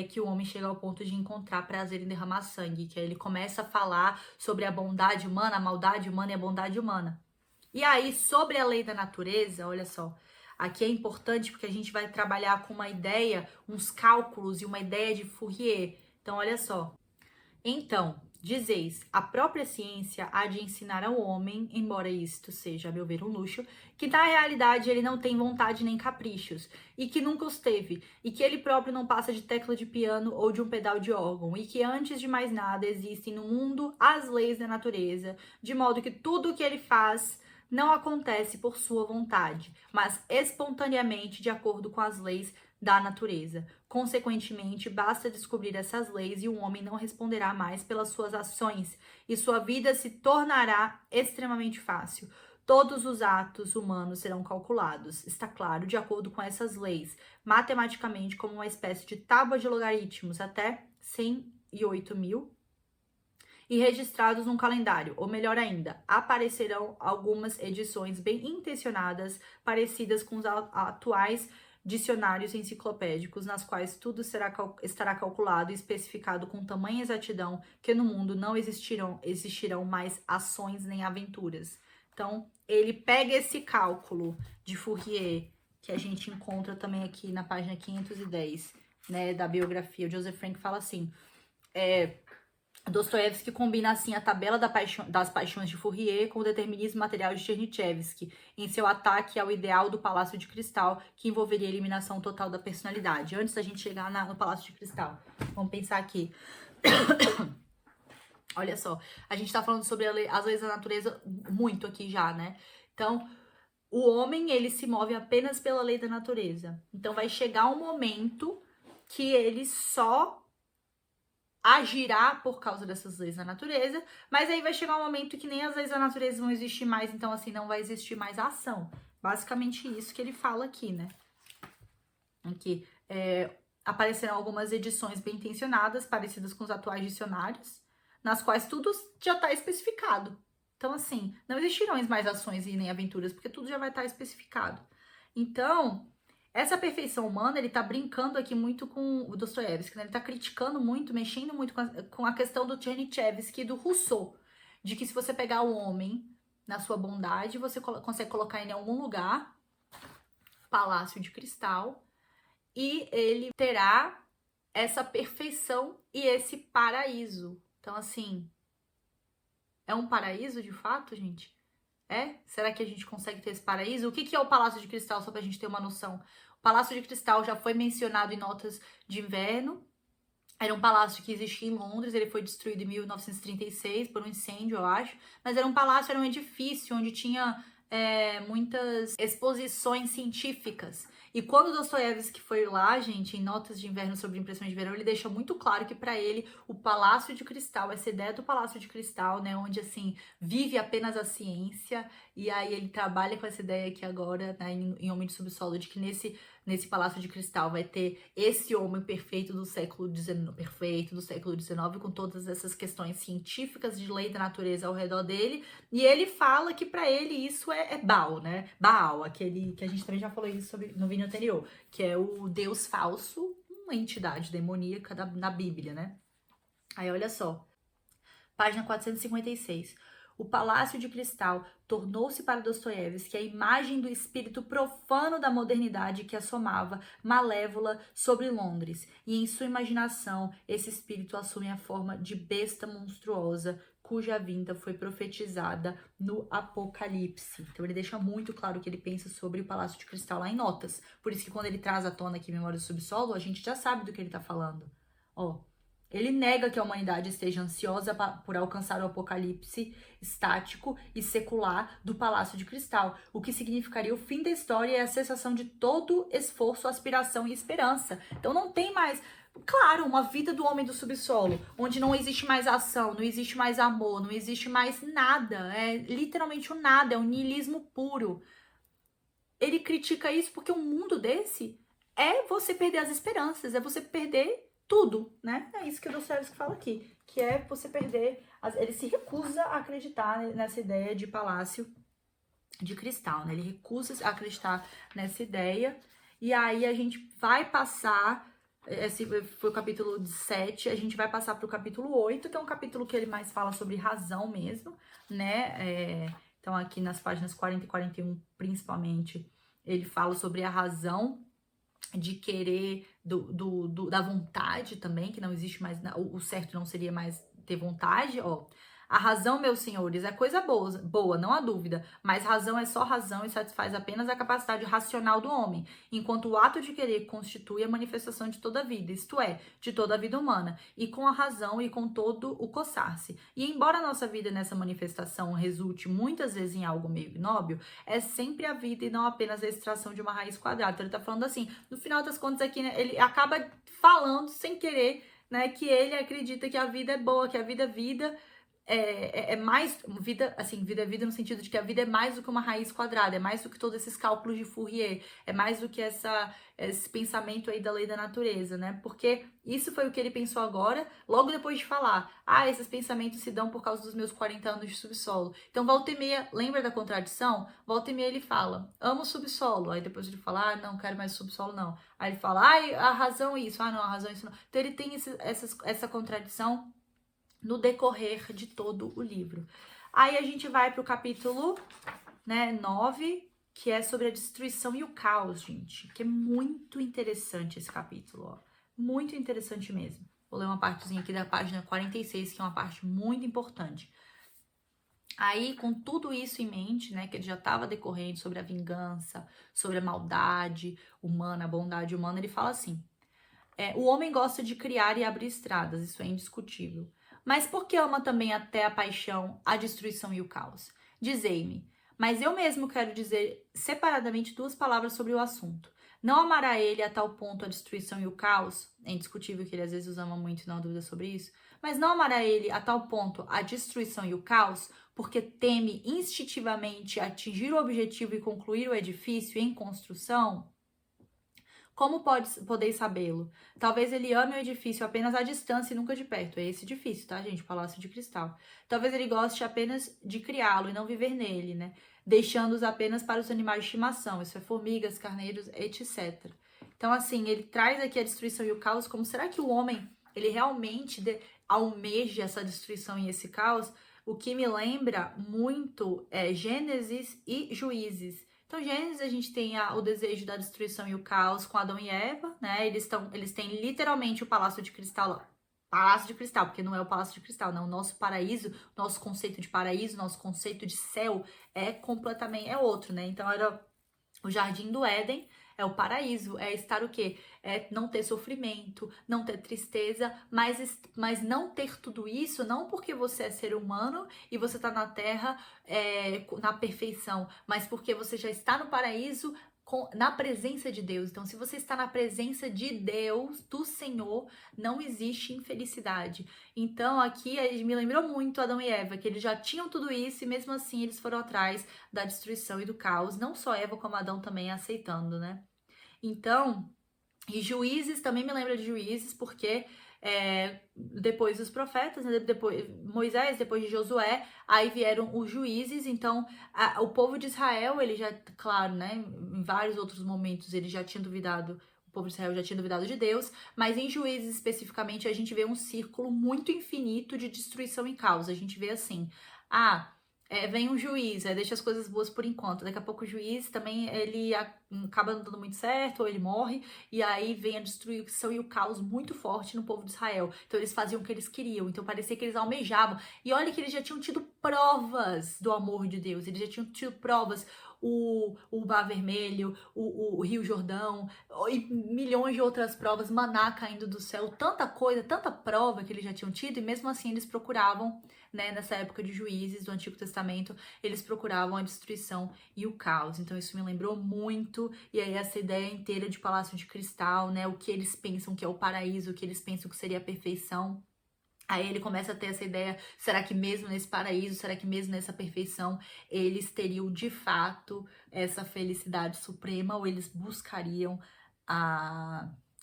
que o homem chega ao ponto de encontrar prazer em derramar sangue, que aí ele começa a falar sobre a bondade humana, a maldade humana e a bondade humana. E aí, sobre a lei da natureza, olha só, aqui é importante porque a gente vai trabalhar com uma ideia, uns cálculos e uma ideia de Fourier. Então, olha só. Então, Dizeis, a própria ciência há de ensinar ao homem, embora isto seja, a meu ver, um luxo, que na realidade ele não tem vontade nem caprichos, e que nunca os teve, e que ele próprio não passa de tecla de piano ou de um pedal de órgão, e que antes de mais nada existem no mundo as leis da natureza, de modo que tudo o que ele faz não acontece por sua vontade, mas espontaneamente de acordo com as leis da natureza. Consequentemente, basta descobrir essas leis e o homem não responderá mais pelas suas ações e sua vida se tornará extremamente fácil. Todos os atos humanos serão calculados, está claro, de acordo com essas leis, matematicamente como uma espécie de tábua de logaritmos até 108.000 e registrados num calendário, ou melhor ainda, aparecerão algumas edições bem intencionadas, parecidas com os atuais dicionários enciclopédicos, nas quais tudo estará calculado e especificado com tamanha exatidão que no mundo não existirão mais ações nem aventuras. Então, ele pega esse cálculo de Fourier, que a gente encontra também aqui na página 510, né, da biografia. O Joseph Frank fala assim, Dostoiévski combina assim a tabela das paixões de Fourier com o determinismo material de Chernyshevsky, em seu ataque ao ideal do Palácio de Cristal, que envolveria a eliminação total da personalidade. Antes da gente chegar no Palácio de Cristal, vamos pensar aqui. Olha só, a gente tá falando sobre as leis da natureza muito aqui já, né? Então, o homem, ele se move apenas pela lei da natureza. Então, vai chegar um momento que ele só agirá por causa dessas leis da natureza, mas aí vai chegar um momento que nem as leis da natureza vão existir mais, então assim, não vai existir mais a ação. Basicamente isso que ele fala aqui, né? Em que aparecerão algumas edições bem intencionadas, parecidas com os atuais dicionários, nas quais tudo já está especificado. Então assim, não existirão mais ações e nem aventuras, porque tudo já vai estar especificado. Então, essa perfeição humana, ele tá brincando aqui muito com o Dostoiévski, né? Ele tá criticando muito, mexendo muito com a questão do Chernyshevsky e do Rousseau, de que se você pegar o homem na sua bondade, você consegue colocar ele em algum lugar, palácio de cristal, e ele terá essa perfeição e esse paraíso. Então, assim, é um paraíso de fato, gente? Será que a gente consegue ter esse paraíso? O que é o Palácio de Cristal, só pra gente ter uma noção? O Palácio de Cristal já foi mencionado em Notas de Inverno. Era um palácio que existia em Londres, ele foi destruído em 1936 por um incêndio, eu acho. Mas era um palácio, era um edifício onde tinha muitas exposições científicas. E quando Dostoiévski foi lá, gente, em Notas de Inverno sobre Impressões de Verão, ele deixa muito claro que para ele o Palácio de Cristal, essa ideia do Palácio de Cristal, né, onde assim vive apenas a ciência, e aí ele trabalha com essa ideia aqui agora, né, em Homem do Subsolo, de que nesse Palácio de Cristal vai ter esse homem perfeito do século XIX, com todas essas questões científicas de lei da natureza ao redor dele, e ele fala que para ele isso é Baal, né? Baal, aquele que a gente também já falou isso sobre no vídeo anterior, que é o deus falso, uma entidade demoníaca na Bíblia, né? Aí olha só, página 456. O Palácio de Cristal tornou-se para Dostoiévski a imagem do espírito profano da modernidade que assomava, malévola, sobre Londres. E em sua imaginação, esse espírito assume a forma de besta monstruosa, cuja vinda foi profetizada no Apocalipse. Então ele deixa muito claro o que ele pensa sobre o Palácio de Cristal lá em Notas. Por isso que quando ele traz à tona aqui Memória do Subsolo, a gente já sabe do que ele tá falando. Ó, ele nega que a humanidade esteja ansiosa por alcançar o apocalipse estático e secular do Palácio de Cristal, o que significaria o fim da história e a cessação de todo esforço, aspiração e esperança. Então não tem mais, claro, uma vida do homem do subsolo, onde não existe mais ação, não existe mais amor, não existe mais nada, é literalmente o nada, é um niilismo puro. Ele critica isso porque um mundo desse é você perder as esperanças, é você perder tudo, né? É isso que o Dostoiévski fala aqui, que é você perder... Ele se recusa a acreditar nessa ideia de palácio de cristal, né? Ele recusa a acreditar nessa ideia, e aí a gente vai passar... Esse foi o capítulo 7, a gente vai passar para o capítulo 8, que é um capítulo que ele mais fala sobre razão mesmo, né? Então aqui nas páginas 40 e 41, principalmente, ele fala sobre a razão de querer, da vontade também, que não existe mais, o certo não seria mais ter vontade, ó. A razão, meus senhores, é coisa boa, não há dúvida, mas razão é só razão e satisfaz apenas a capacidade racional do homem, enquanto o ato de querer constitui a manifestação de toda a vida, isto é, de toda a vida humana, e com a razão e com todo o coçar-se. E embora a nossa vida nessa manifestação resulte muitas vezes em algo meio ignóbil, é sempre a vida e não apenas a extração de uma raiz quadrada. Então, ele tá falando assim, no final das contas aqui, né, ele acaba falando sem querer, né, que ele acredita que a vida é boa, que a vida é vida, é mais vida, assim, vida é vida no sentido de que a vida é mais do que uma raiz quadrada, é mais do que todos esses cálculos de Fourier, é mais do que esse pensamento aí da lei da natureza, né? Porque isso foi o que ele pensou agora, logo depois de falar, esses pensamentos se dão por causa dos meus 40 anos de subsolo. Então, volta e meia, lembra da contradição? Volta e meia ele fala, amo o subsolo, aí depois ele fala, não quero mais subsolo não. Aí ele fala, a razão é isso, não, a razão é isso não. Então, ele tem essa contradição no decorrer de todo o livro. Aí a gente vai para o capítulo 9, que é sobre a destruição e o caos, gente. Que é muito interessante esse capítulo, ó. Muito interessante mesmo. Vou ler uma partezinha aqui da página 46, que é uma parte muito importante. Aí, com tudo isso em mente, né, que ele já estava decorrendo sobre a vingança, sobre a maldade humana, a bondade humana, ele fala assim, o homem gosta de criar e abrir estradas, isso é indiscutível. Mas por que ama também até a paixão, a destruição e o caos? Dizei-me, mas eu mesmo quero dizer separadamente 2 palavras sobre o assunto. Não amará ele a tal ponto a destruição e o caos? É indiscutível que ele às vezes os ama muito e não há dúvida sobre isso. Mas não amará ele a tal ponto a destruição e o caos, porque teme instintivamente atingir o objetivo e concluir o edifício em construção? Como podeis sabê-lo? Talvez ele ame o edifício apenas à distância e nunca de perto. É esse edifício, tá, gente? O Palácio de Cristal. Talvez ele goste apenas de criá-lo e não viver nele, né? Deixando-os apenas para os animais de estimação. Isso é formigas, carneiros, etc. Então, assim, ele traz aqui a destruição e o caos como, será que o homem, ele realmente almeja essa destruição e esse caos? O que me lembra muito é Gênesis e Juízes. Então, Gênesis, a gente tem o desejo da destruição e o caos com Adão e Eva, né? Eles têm literalmente o Palácio de Cristal lá. Palácio de Cristal, porque não é o Palácio de Cristal, não. O nosso paraíso, nosso conceito de paraíso, nosso conceito de céu completamente outro, né? Então, era o Jardim do Éden, é o paraíso, é estar o quê? É não ter sofrimento, não ter tristeza, mas não ter tudo isso, não porque você é ser humano e você tá na terra na perfeição, mas porque você já está no paraíso na presença de Deus. Então, se você está na presença de Deus, do Senhor, não existe infelicidade. Então, aqui me lembrou muito Adão e Eva, que eles já tinham tudo isso e mesmo assim eles foram atrás da destruição e do caos. Não só Eva, como Adão também aceitando, né? Então, e Juízes também me lembra de Juízes, porque depois dos profetas, né, depois Moisés, depois de Josué, aí vieram os juízes. Então o povo de Israel, ele já, claro, né, em vários outros momentos ele já tinha duvidado, o povo de Israel já tinha duvidado de Deus, mas em Juízes especificamente a gente vê um círculo muito infinito de destruição e caos. A gente vê assim, vem um juiz, deixa as coisas boas por enquanto. Daqui a pouco o juiz também, ele acaba não dando muito certo, ou ele morre, e aí vem a destruição e o caos muito forte no povo de Israel. Então eles faziam o que eles queriam, então parecia que eles almejavam. E olha que eles já tinham tido provas do amor de Deus, eles já tinham tido provas, o Mar Vermelho, o Rio Jordão, e milhões de outras provas, maná caindo do céu, tanta coisa, tanta prova que eles já tinham tido, e mesmo assim eles procuravam, né, nessa época de Juízes do Antigo Testamento, eles procuravam a destruição e o caos. Então isso me lembrou muito, e aí essa ideia inteira de Palácio de Cristal, né, o que eles pensam que é o paraíso, o que eles pensam que seria a perfeição. Aí ele começa a ter essa ideia, será que mesmo nesse paraíso, será que mesmo nessa perfeição, eles teriam de fato essa felicidade suprema, ou eles buscariam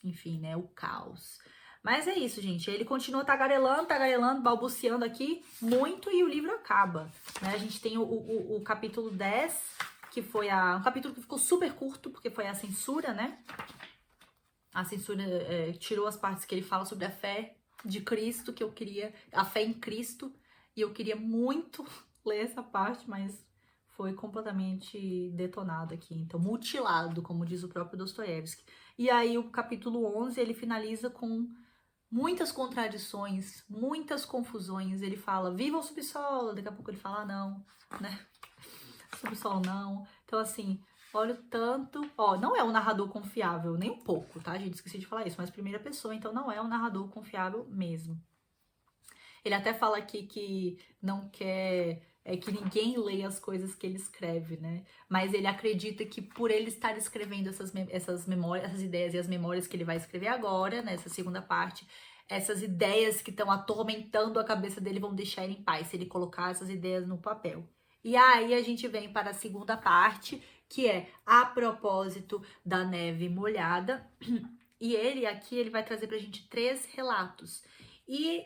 enfim, né, o caos. Mas é isso, gente. Ele continua tagarelando, balbuciando aqui muito, e o livro acaba, né? A gente tem o capítulo 10, que foi um capítulo que ficou super curto, porque foi a censura, né? A censura tirou as partes que ele fala sobre a fé de Cristo, que eu queria, a fé em Cristo, e eu queria muito ler essa parte, mas foi completamente detonado aqui, então mutilado, como diz o próprio Dostoiévski. E aí o capítulo 11, ele finaliza com muitas contradições, muitas confusões. Ele fala, viva o subsolo, daqui a pouco ele fala, não, né? Subsolo não. Então, assim, olha o tanto... Ó, não é um narrador confiável, nem um pouco, tá, gente? Esqueci de falar isso, mas primeira pessoa, então não é um narrador confiável mesmo. Ele até fala aqui que não quer que ninguém leia as coisas que ele escreve, né? Mas ele acredita que por ele estar escrevendo essas memórias, essas ideias e as memórias que ele vai escrever agora, nessa segunda parte, essas ideias que estão atormentando a cabeça dele vão deixar ele em paz, se ele colocar essas ideias no papel. E aí a gente vem para a segunda parte, que é a propósito da neve molhada. E ele aqui, ele vai trazer pra gente 3 relatos. E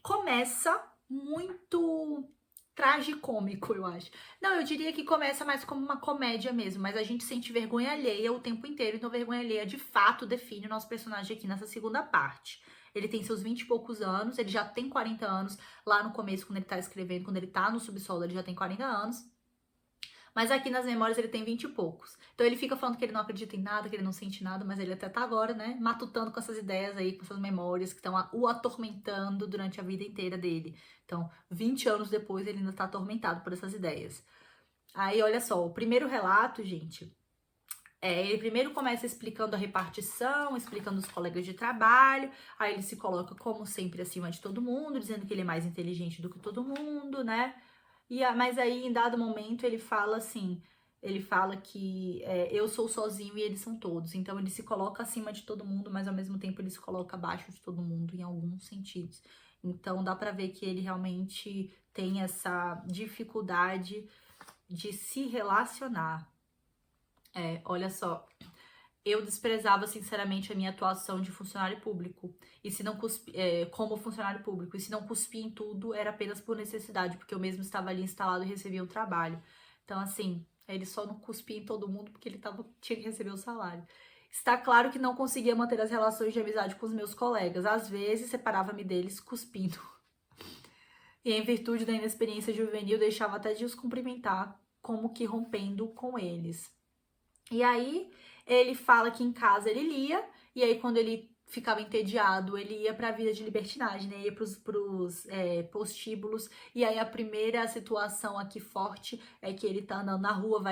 começa muito tragicômico, eu acho. Não, eu diria que começa mais como uma comédia mesmo, mas a gente sente vergonha alheia o tempo inteiro, então vergonha alheia de fato define o nosso personagem aqui nessa segunda parte. Ele tem seus 20 e poucos anos, ele já tem 40 anos, lá no começo, quando ele tá escrevendo, quando ele tá no subsolo, ele já tem 40 anos. Mas aqui nas memórias ele tem 20 e poucos. Então ele fica falando que ele não acredita em nada, que ele não sente nada, mas ele até tá agora, né, matutando com essas ideias aí, com essas memórias que estão o atormentando durante a vida inteira dele. Então, 20 anos depois ele ainda tá atormentado por essas ideias. Aí, olha só, o primeiro relato, gente, ele primeiro começa explicando a repartição, explicando os colegas de trabalho, aí ele se coloca como sempre acima de todo mundo, dizendo que ele é mais inteligente do que todo mundo, né? Mas aí, em dado momento, ele fala assim, ele fala que eu sou sozinho e eles são todos. Então, ele se coloca acima de todo mundo, mas ao mesmo tempo ele se coloca abaixo de todo mundo em alguns sentidos. Então, dá pra ver que ele realmente tem essa dificuldade de se relacionar. Olha só, eu desprezava sinceramente a minha atuação de funcionário público e se não como funcionário público, e se não cuspia em tudo era apenas por necessidade, porque eu mesmo estava ali instalado e recebia o trabalho. Então, assim, ele só não cuspia em todo mundo porque ele tinha que receber o salário. Está claro que não conseguia manter as relações de amizade com os meus colegas. Às vezes, separava-me deles cuspindo. E em virtude da inexperiência juvenil, deixava até de os cumprimentar, como que rompendo com eles. E aí, ele fala que em casa ele lia, e aí quando ele ficava entediado, ele ia pra vida de libertinagem, né? Ia pros prostíbulos. E aí a primeira situação aqui forte é que ele tá andando na rua,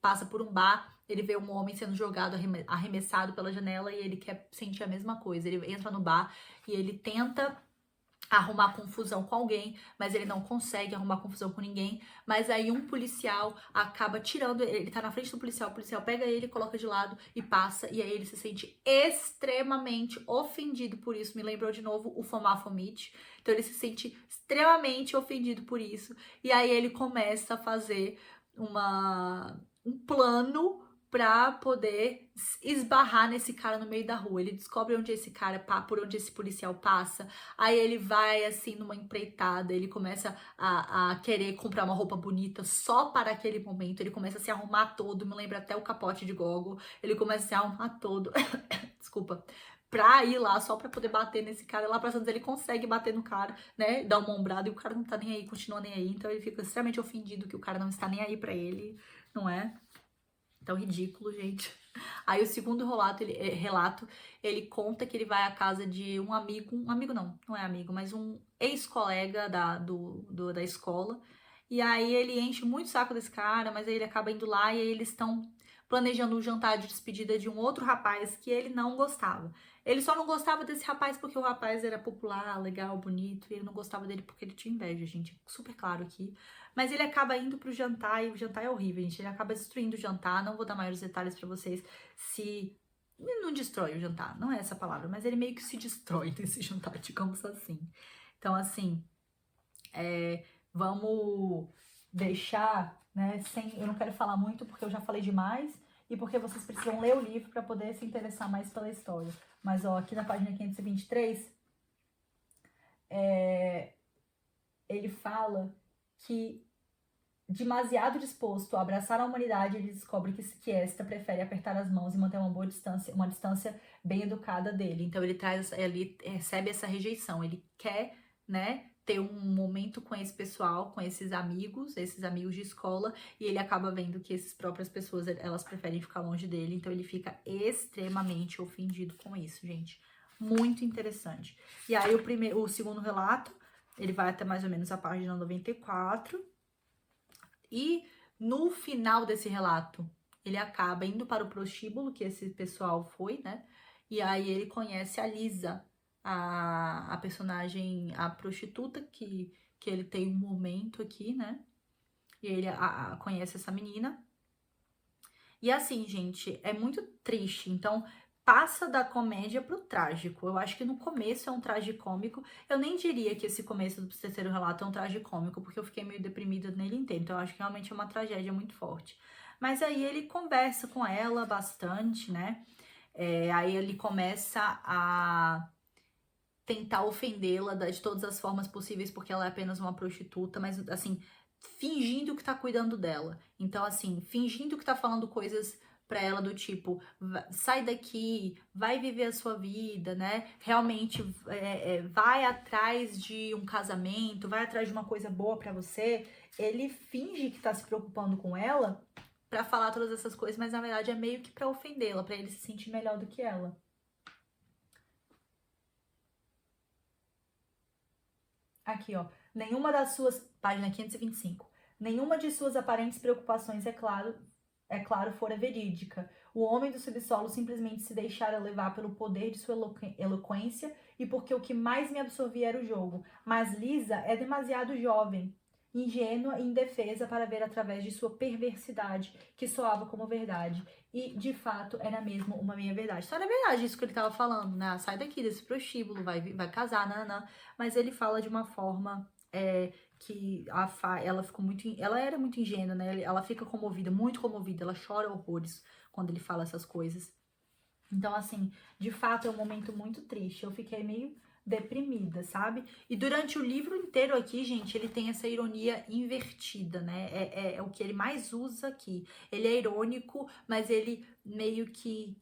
passa por um bar, ele vê um homem sendo jogado, arremessado pela janela, e ele quer sentir a mesma coisa. Ele entra no bar e ele tenta arrumar confusão com alguém, mas ele não consegue arrumar confusão com ninguém, mas aí um policial acaba tirando, ele tá na frente do policial, o policial pega ele, coloca de lado e passa, e aí ele se sente extremamente ofendido por isso, me lembrou de novo o Fomafomite, então ele se sente extremamente ofendido por isso, e aí ele começa a fazer um plano pra poder esbarrar nesse cara no meio da rua. Ele descobre onde esse cara, por onde esse policial passa. Aí ele vai, assim, numa empreitada. Ele começa a querer comprar uma roupa bonita só para aquele momento. Ele começa a se arrumar todo. Me lembra até o Capote de Gogo. Ele começa a se arrumar todo. Desculpa. Pra ir lá, só pra poder bater nesse cara. Lá pra Santos ele consegue bater no cara, né? Dar uma ombrada e o cara não tá nem aí, continua nem aí. Então ele fica extremamente ofendido que o cara não está nem aí pra ele, não é? Tão ridículo, gente. Aí o segundo relato, ele conta que ele vai à casa de um amigo não é amigo, mas um ex-colega da escola. E aí ele enche muito o saco desse cara, mas aí ele acaba indo lá e aí eles estão planejando um jantar de despedida de um outro rapaz que ele não gostava. Ele só não gostava desse rapaz porque o rapaz era popular, legal, bonito, e ele não gostava dele porque ele tinha inveja, gente. Super claro aqui. Mas ele acaba indo pro jantar, e o jantar é horrível, gente. Ele acaba destruindo o jantar. Não vou dar maiores detalhes pra vocês. Ele não destrói o jantar, não é essa a palavra, mas ele meio que se destrói nesse jantar, digamos assim. Então, assim, vamos deixar, né, eu não quero falar muito porque eu já falei demais e porque vocês precisam ler o livro para poder se interessar mais pela história. Mas, ó, aqui na página 523, ele fala que, demasiado disposto a abraçar a humanidade, ele descobre que esta prefere apertar as mãos e manter uma distância bem educada dele. Então ele recebe essa rejeição, ele quer, né, ter um momento com esse pessoal, com esses amigos de escola, e ele acaba vendo que essas próprias pessoas, elas preferem ficar longe dele, então ele fica extremamente ofendido com isso, gente. muito interessante. E aí o segundo relato, ele vai até mais ou menos a página 94. E no final desse relato, ele acaba indo para o prostíbulo, que esse pessoal foi, né? E aí ele conhece a Lisa, a personagem, a prostituta, que ele tem um momento aqui, né? E ele conhece essa menina. E assim, gente, é muito triste. Então, passa da comédia pro trágico. Eu acho que no começo é um tragicômico. Eu nem diria que esse começo do terceiro relato é um tragicômico, porque eu fiquei meio deprimida nele inteiro. Então, eu acho que realmente é uma tragédia muito forte. Mas aí ele conversa com ela bastante, né? Aí ele começa a tentar ofendê-la de todas as formas possíveis, porque ela é apenas uma prostituta, mas assim, fingindo que tá cuidando dela. Então, assim, fingindo que tá falando coisas pra ela do tipo, sai daqui, vai viver a sua vida, né? Realmente vai atrás de um casamento, vai atrás de uma coisa boa pra você. Ele finge que tá se preocupando com ela pra falar todas essas coisas, mas na verdade é meio que pra ofendê-la, pra ele se sentir melhor do que ela. Aqui, ó. Nenhuma das suas. Página 525. Nenhuma de suas aparentes preocupações, é claro, fora verídica. O homem do subsolo simplesmente se deixara levar pelo poder de sua eloquência e porque o que mais me absorvia era o jogo. Mas Lisa é demasiado jovem, ingênua e indefesa para ver através de sua perversidade, que soava como verdade. E, de fato, era mesmo uma minha verdade. Só era verdade isso que ele estava falando, né? Sai daqui desse prostíbulo, vai casar, nanã. Mas ele fala de uma forma que ela ficou muito, ela era muito ingênua, né? Ela fica comovida, muito comovida, ela chora horrores quando ele fala essas coisas. Então, assim, de fato é um momento muito triste. Eu fiquei meio deprimida, sabe? E durante o livro inteiro aqui, gente, ele tem essa ironia invertida, né? É o que ele mais usa aqui. Ele é irônico, mas ele meio que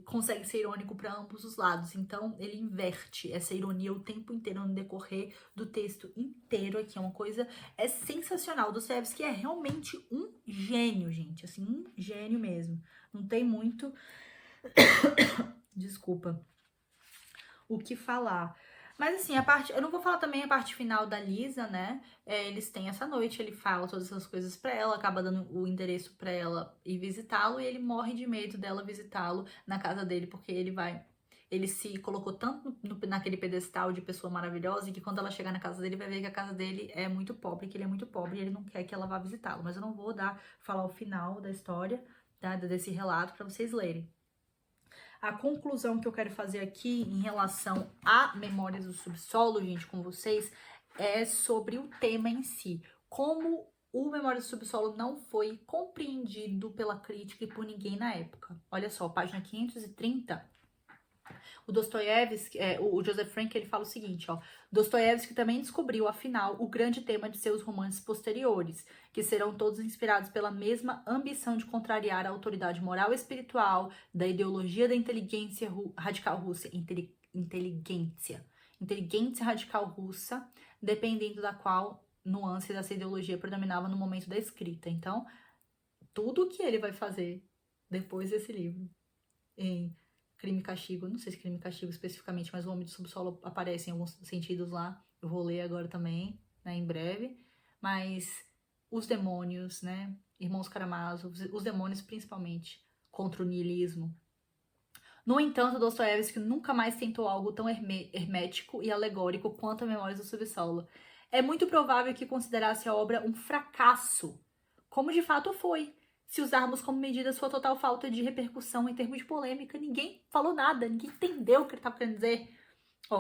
consegue ser irônico para ambos os lados. Então, ele inverte essa ironia o tempo inteiro no decorrer do texto inteiro aqui. É uma coisa sensacional. Dostoiévski é realmente um gênio, gente. Assim, um gênio mesmo. Não tem muito desculpa, o que falar. Mas assim, eu não vou falar também a parte final da Lisa, né? Eles têm essa noite, ele fala todas essas coisas pra ela, acaba dando o endereço pra ela ir visitá-lo, e ele morre de medo dela visitá-lo na casa dele, porque ele se colocou tanto naquele pedestal de pessoa maravilhosa, que quando ela chegar na casa dele, vai ver que a casa dele é muito pobre, que ele é muito pobre, e ele não quer que ela vá visitá-lo. Mas eu não vou falar o final da história, tá? Desse relato pra vocês lerem. A conclusão que eu quero fazer aqui em relação a Memórias do Subsolo, gente, com vocês, é sobre o tema em si. Como o Memórias do Subsolo não foi compreendido pela crítica e por ninguém na época. Olha só, página 530. O Dostoiévski, o Joseph Frank, ele fala o seguinte, ó. Dostoiévski também descobriu, afinal, o grande tema de seus romances posteriores, que serão todos inspirados pela mesma ambição de contrariar a autoridade moral e espiritual da ideologia da inteligência radical russa. Inteligência radical russa, dependendo da qual nuance dessa ideologia predominava no momento da escrita. Então, tudo que ele vai fazer depois desse livro, em Crime e Castigo, não sei se Crime e Castigo especificamente, mas o Homem do Subsolo aparece em alguns sentidos lá. Eu vou ler agora também, né, em breve. Mas os demônios, né, Irmãos Karamazov, os demônios principalmente, contra o niilismo. No entanto, Dostoiévski nunca mais tentou algo tão hermético e alegórico quanto a Memórias do Subsolo. É muito provável que considerasse a obra um fracasso, como de fato foi. Se usarmos como medida sua total falta de repercussão em termos de polêmica, ninguém falou nada, ninguém entendeu o que ele estava querendo dizer.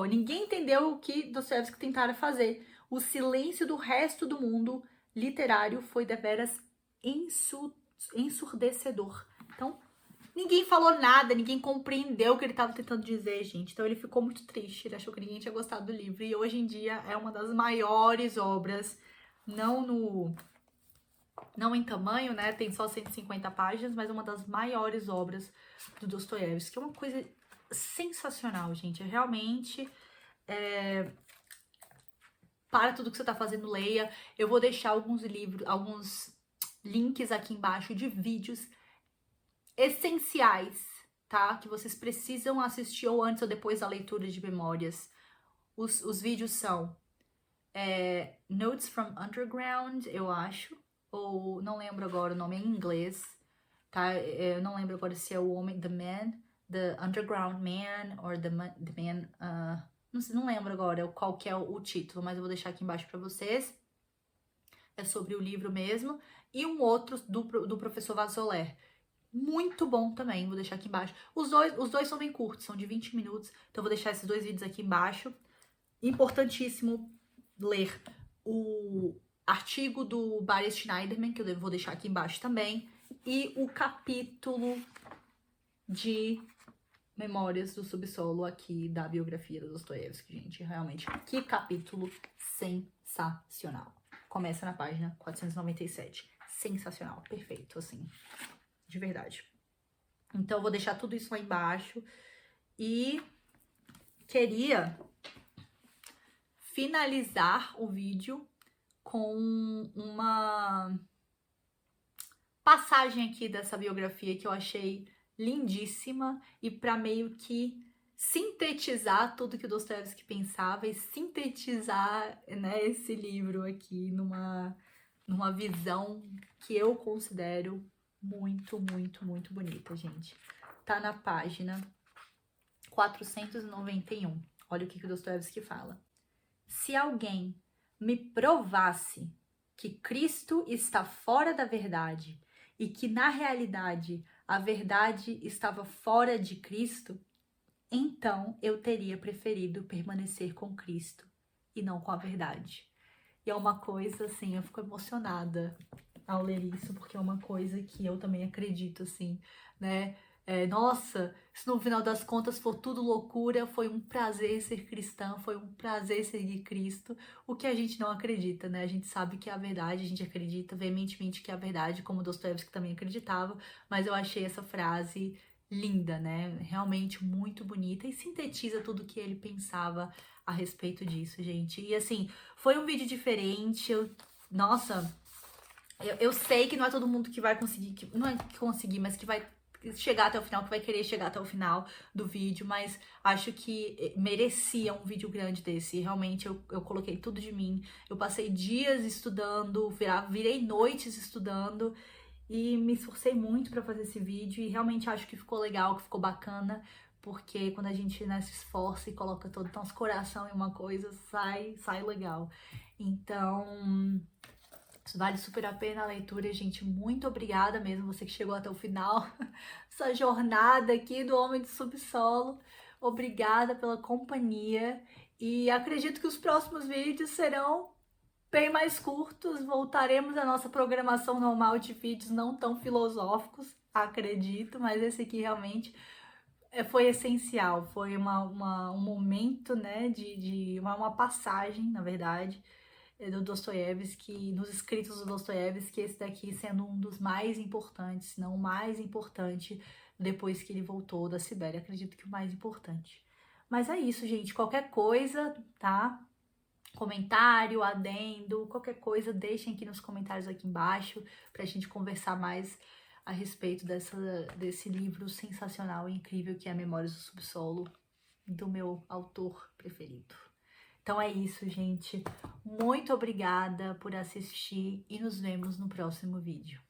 Ninguém entendeu o que Dostoiévski tentara fazer. O silêncio do resto do mundo literário foi deveras ensurdecedor. Então, ninguém falou nada, ninguém compreendeu o que ele estava tentando dizer, gente. Então ele ficou muito triste, ele achou que ninguém tinha gostado do livro. E hoje em dia é uma das maiores obras, não em tamanho, né? Tem só 150 páginas, mas é uma das maiores obras do Dostoiévski. É uma coisa sensacional, gente. Realmente, para tudo que você tá fazendo, leia. Eu vou deixar alguns links aqui embaixo de vídeos essenciais, tá? Que vocês precisam assistir ou antes ou depois da leitura de memórias. Os vídeos são Notes from Underground, eu acho, ou não lembro agora o nome em inglês, tá? Eu não lembro agora se é o homem, The Underground Man, or The Man, não lembro agora qual que é o título, mas eu vou deixar aqui embaixo para vocês. É sobre o livro mesmo. E um outro do professor Vasoler. Muito bom também, vou deixar aqui embaixo. Os dois são bem curtos, são de 20 minutos, então eu vou deixar esses 2 vídeos aqui embaixo. Importantíssimo ler o artigo do Barry Schneiderman, que eu vou deixar aqui embaixo também, e o capítulo de Memórias do Subsolo aqui da biografia do Dostoiévski, gente. Realmente, que capítulo sensacional. Começa na página 497. Sensacional, perfeito, assim, de verdade. Então, eu vou deixar tudo isso lá embaixo. E queria finalizar o vídeo com uma passagem aqui dessa biografia que eu achei lindíssima e para meio que sintetizar tudo que o Dostoiévski pensava e sintetizar, né, esse livro aqui numa visão que eu considero muito, muito, muito bonita, gente. Tá na página 491. Olha o que o Dostoiévski fala. Se alguém me provasse que Cristo está fora da verdade e que, na realidade, a verdade estava fora de Cristo, então eu teria preferido permanecer com Cristo e não com a verdade. E é uma coisa, assim, eu fico emocionada ao ler isso, porque é uma coisa que eu também acredito, assim, né? Nossa, se no final das contas for tudo loucura, foi um prazer ser cristã, foi um prazer seguir Cristo, o que a gente não acredita, né? A gente sabe que é a verdade, a gente acredita veementemente que é a verdade, como Dostoiévski também acreditava, mas eu achei essa frase linda, né? Realmente muito bonita e sintetiza tudo que ele pensava a respeito disso, gente. E assim, foi um vídeo diferente, nossa, eu sei que não é todo mundo que vai conseguir, não é que conseguir, mas que vai chegar até o final, que vai querer chegar até o final do vídeo, mas acho que merecia um vídeo grande desse. Realmente eu coloquei tudo de mim, eu passei dias estudando, virei noites estudando e me esforcei muito para fazer esse vídeo e realmente acho que ficou legal, que ficou bacana, porque quando a gente, né, se esforça e coloca todo o nosso coração em uma coisa, sai legal. Então, isso vale super a pena a leitura, gente. Muito obrigada mesmo, você que chegou até o final. Essa jornada aqui do Homem do Subsolo. Obrigada pela companhia. E acredito que os próximos vídeos serão bem mais curtos. Voltaremos à nossa programação normal de vídeos não tão filosóficos, acredito. Mas esse aqui realmente foi essencial. Foi um momento, né, de uma passagem, na verdade, do Dostoiévski, nos escritos do Dostoiévski, esse daqui sendo um dos mais importantes, se não o mais importante, depois que ele voltou da Sibéria. Acredito que o mais importante. Mas é isso, gente. Qualquer coisa, tá? Comentário, adendo, qualquer coisa, deixem aqui nos comentários aqui embaixo pra gente conversar mais a respeito desse livro sensacional e incrível que é Memórias do Subsolo, do meu autor preferido. Então é isso, gente. Muito obrigada por assistir e nos vemos no próximo vídeo.